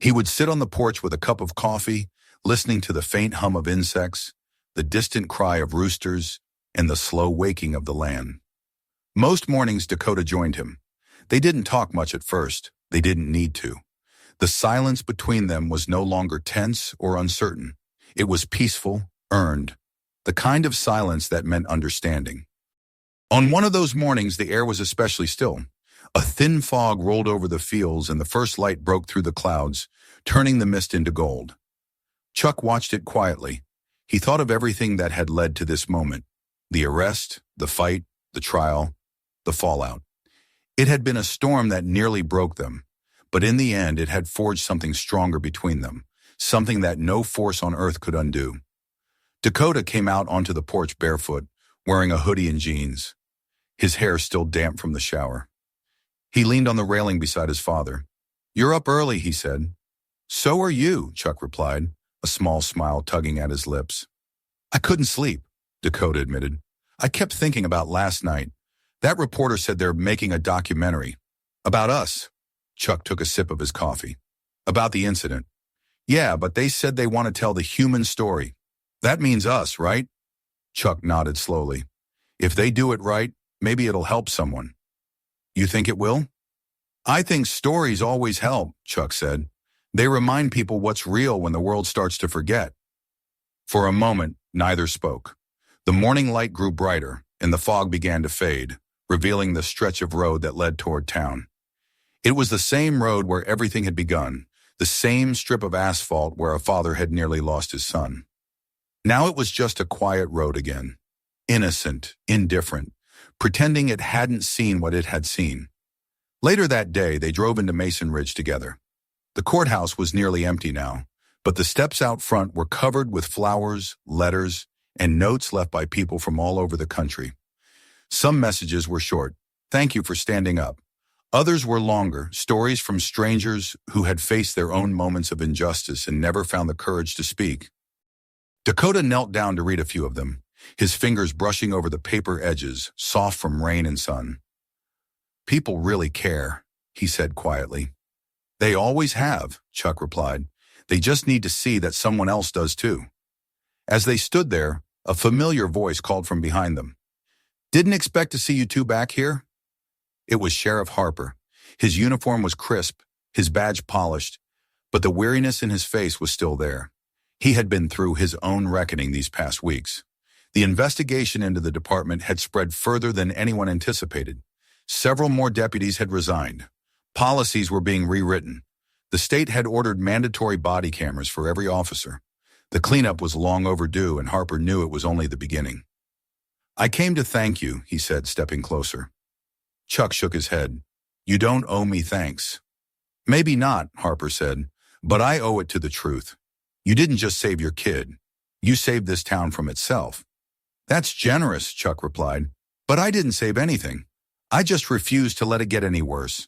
He would sit on the porch with a cup of coffee, listening to the faint hum of insects, the distant cry of roosters, and the slow waking of the land. Most mornings, Dakota joined him. They didn't talk much at first. They didn't need to. The silence between them was no longer tense or uncertain. It was peaceful, earned, the kind of silence that meant understanding. On one of those mornings, the air was especially still. A thin fog rolled over the fields, and the first light broke through the clouds, turning the mist into gold. Chuck watched it quietly. He thought of everything that had led to this moment: the arrest, the fight, the trial, the fallout. It had been a storm that nearly broke them, but in the end it had forged something stronger between them, something that no force on earth could undo. Dakota came out onto the porch barefoot, wearing a hoodie and jeans, his hair still damp from the shower. He leaned on the railing beside his father. "You're up early," he said. "So are you," Chuck replied, a small smile tugging at his lips. "I couldn't sleep," Dakota admitted. "I kept thinking about last night. That reporter said they're making a documentary. About us." Chuck took a sip of his coffee. "About the incident." "Yeah, but they said they want to tell the human story. That means us, right?" Chuck nodded slowly. "If they do it right, maybe it'll help someone." "You think it will?" "I think stories always help," Chuck said. "They remind people what's real when the world starts to forget." For a moment, neither spoke. The morning light grew brighter, and the fog began to fade, revealing the stretch of road that led toward town. It was the same road where everything had begun, the same strip of asphalt where a father had nearly lost his son. Now it was just a quiet road again, innocent, indifferent, pretending it hadn't seen what it had seen. Later that day, they drove into Mason Ridge together. The courthouse was nearly empty now, but the steps out front were covered with flowers, letters, and notes left by people from all over the country. Some messages were short, "Thank you for standing up." Others were longer, stories from strangers who had faced their own moments of injustice and never found the courage to speak. Dakota knelt down to read a few of them, his fingers brushing over the paper edges, soft from rain and sun. "People really care," he said quietly. "They always have," Chuck replied. "They just need to see that someone else does too." As they stood there, a familiar voice called from behind them. "Didn't expect to see you two back here?" It was Sheriff Harper. His uniform was crisp, his badge polished, but the weariness in his face was still there. He had been through his own reckoning these past weeks. The investigation into the department had spread further than anyone anticipated. Several more deputies had resigned. Policies were being rewritten. The state had ordered mandatory body cameras for every officer. The cleanup was long overdue, and Harper knew it was only the beginning. "I came to thank you," he said, stepping closer. Chuck shook his head. "You don't owe me thanks." "Maybe not," Harper said, "but I owe it to the truth. You didn't just save your kid. You saved this town from itself." "That's generous," Chuck replied, "but I didn't save anything. I just refused to let it get any worse."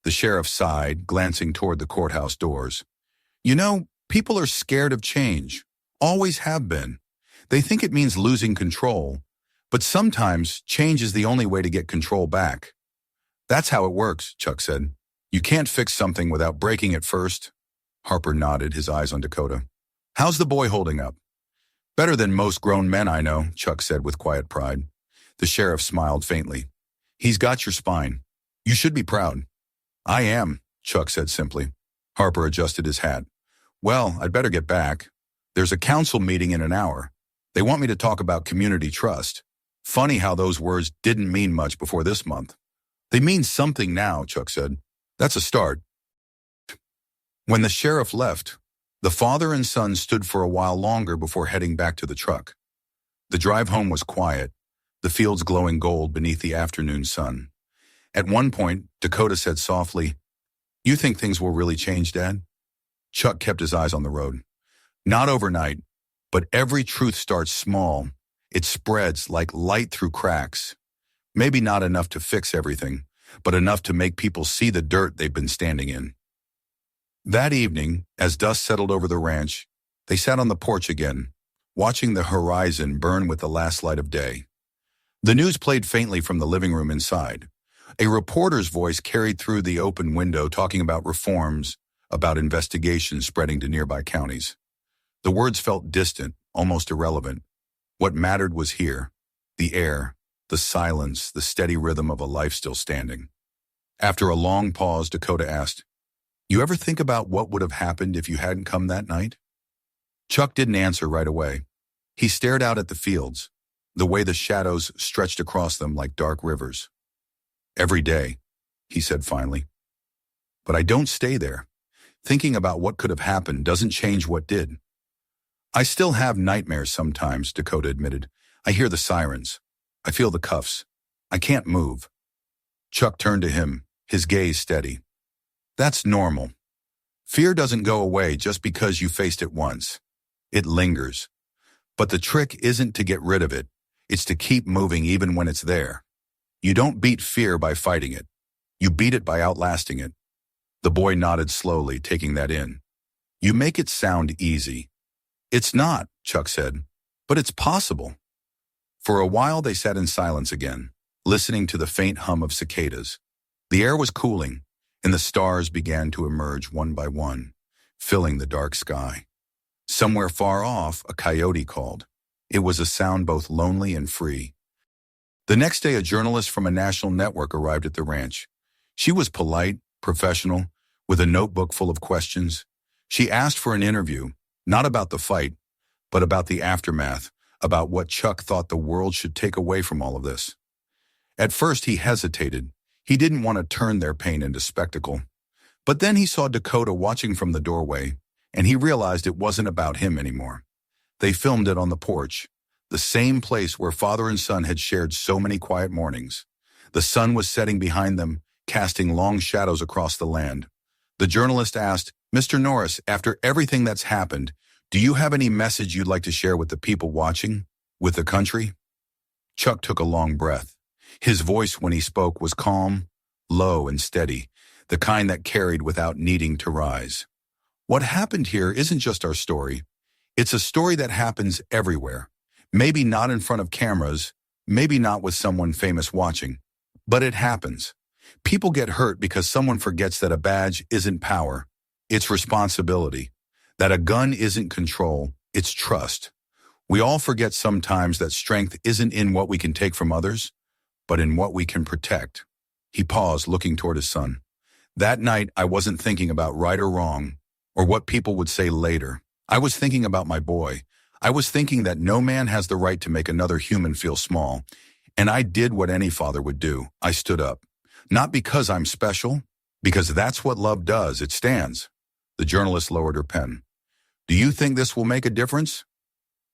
The sheriff sighed, glancing toward the courthouse doors. "You know, people are scared of change. Always have been. They think it means losing control. But sometimes change is the only way to get control back." "That's how it works," Chuck said. "You can't fix something without breaking it first." Harper nodded, his eyes on Dakota. "How's the boy holding up?" "Better than most grown men I know," Chuck said with quiet pride. The sheriff smiled faintly. "He's got your spine. You should be proud." "I am," Chuck said simply. Harper adjusted his hat. "Well, I'd better get back. There's a council meeting in an hour. They want me to talk about community trust. Funny how those words didn't mean much before this month." "They mean something now," Chuck said. "That's a start." When the sheriff left, the father and son stood for a while longer before heading back to the truck. The drive home was quiet, the fields glowing gold beneath the afternoon sun. At one point, Dakota said softly, "You think things will really change, Dad?" Chuck kept his eyes on the road. "Not overnight, but every truth starts small. It spreads like light through cracks. Maybe not enough to fix everything, but enough to make people see the dirt they've been standing in." That evening, as dust settled over the ranch, they sat on the porch again, watching the horizon burn with the last light of day. The news played faintly from the living room inside. A reporter's voice carried through the open window talking about reforms, about investigations spreading to nearby counties. The words felt distant, almost irrelevant. What mattered was here, the air, the silence, the steady rhythm of a life still standing. After a long pause, Dakota asked, "You ever think about what would have happened if you hadn't come that night?" Chuck didn't answer right away. He stared out at the fields, the way the shadows stretched across them like dark rivers. "Every day," he said finally. "But I don't stay there. Thinking about what could have happened doesn't change what did." "I still have nightmares sometimes," Dakota admitted. "I hear the sirens. I feel the cuffs. I can't move." Chuck turned to him, his gaze steady. "That's normal. Fear doesn't go away just because you faced it once. It lingers. But the trick isn't to get rid of it. It's to keep moving even when it's there. You don't beat fear by fighting it. You beat it by outlasting it. The boy nodded slowly, taking that in. You make it sound easy. It's not, Chuck said, but it's possible. For a while they sat in silence again, listening to the faint hum of cicadas. The air was cooling, and the stars began to emerge one by one, filling the dark sky. Somewhere far off, a coyote called. It was a sound both lonely and free. The next day, a journalist from a national network arrived at the ranch. She was polite, professional, with a notebook full of questions. She asked for an interview, not about the fight, but about the aftermath, about what Chuck thought the world should take away from all of this. At first, he hesitated. He didn't want to turn their pain into spectacle. But then he saw Dakota watching from the doorway, and he realized it wasn't about him anymore. They filmed it on the porch, the same place where father and son had shared so many quiet mornings. The sun was setting behind them, casting long shadows across the land. The journalist asked, "Mr. Norris, after everything that's happened, do you have any message you'd like to share with the people watching, with the country?" Chuck took a long breath. His voice when he spoke was calm, low and steady, the kind that carried without needing to rise. What happened here isn't just our story. It's a story that happens everywhere. Maybe not in front of cameras, maybe not with someone famous watching, but it happens. People get hurt because someone forgets that a badge isn't power, it's responsibility. That a gun isn't control, it's trust. We all forget sometimes that strength isn't in what we can take from others, but in what we can protect. He paused, looking toward his son. That night, I wasn't thinking about right or wrong, or what people would say later. I was thinking about my boy. I was thinking that no man has the right to make another human feel small. And I did what any father would do. I stood up. Not because I'm special, because that's what love does. It stands. The journalist lowered her pen. Do you think this will make a difference?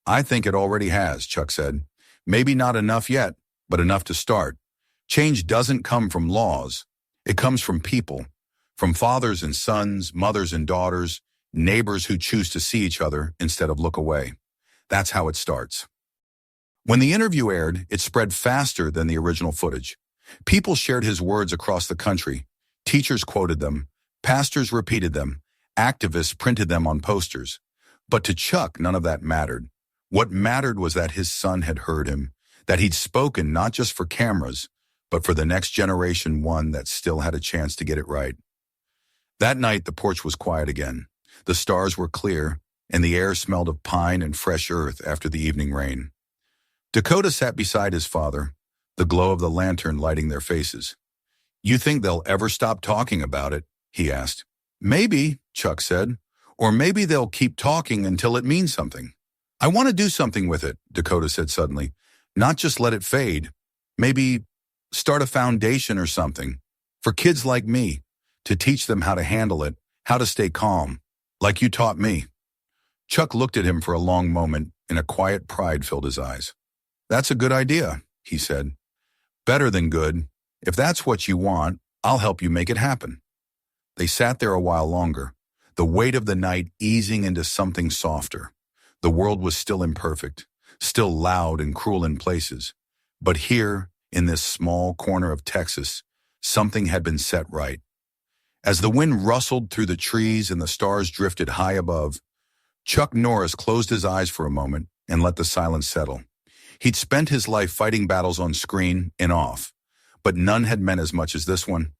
I think it already has, Chuck said. Maybe not enough yet, but enough to start. Change doesn't come from laws. It comes from people, from fathers and sons, mothers and daughters, neighbors who choose to see each other instead of look away. That's how it starts. When the interview aired, it spread faster than the original footage. People shared his words across the country. Teachers quoted them. Pastors repeated them. Activists printed them on posters. But to Chuck, none of that mattered. What mattered was that his son had heard him, that he'd spoken not just for cameras, but for the next generation, one that still had a chance to get it right. That night, the porch was quiet again. The stars were clear, and the air smelled of pine and fresh earth after the evening rain. Dakota sat beside his father, the glow of the lantern lighting their faces. You think they'll ever stop talking about it? He asked. Maybe, Chuck said, or maybe they'll keep talking until it means something. I want to do something with it, Dakota said suddenly. Not just let it fade. Maybe start a foundation or something for kids like me, to teach them how to handle it, how to stay calm, like you taught me. Chuck looked at him for a long moment, and a quiet pride filled his eyes. That's a good idea, he said. Better than good. If that's what you want, I'll help you make it happen. They sat there a while longer, the weight of the night easing into something softer. The world was still imperfect, still loud and cruel in places. But here, in this small corner of Texas, something had been set right. As the wind rustled through the trees and the stars drifted high above, Chuck Norris closed his eyes for a moment and let the silence settle. He'd spent his life fighting battles on screen and off, but none had meant as much as this one.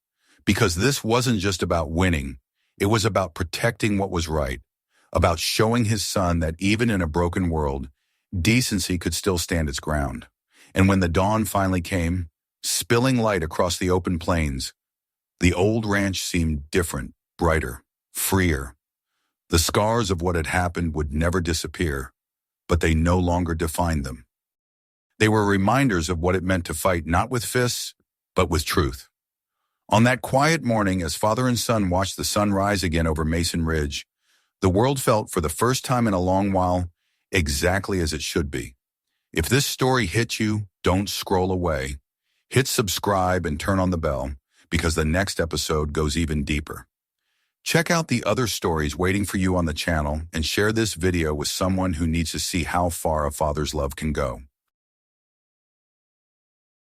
Because this wasn't just about winning, it was about protecting what was right, about showing his son that even in a broken world, decency could still stand its ground. And when the dawn finally came, spilling light across the open plains, the old ranch seemed different, brighter, freer. The scars of what had happened would never disappear, but they no longer defined them. They were reminders of what it meant to fight not with fists, but with truth. On that quiet morning, as father and son watched the sun rise again over Mason Ridge, the world felt for the first time in a long while exactly as it should be. If this story hit you, don't scroll away. Hit subscribe and turn on the bell, because the next episode goes even deeper. Check out the other stories waiting for you on the channel and share this video with someone who needs to see how far a father's love can go.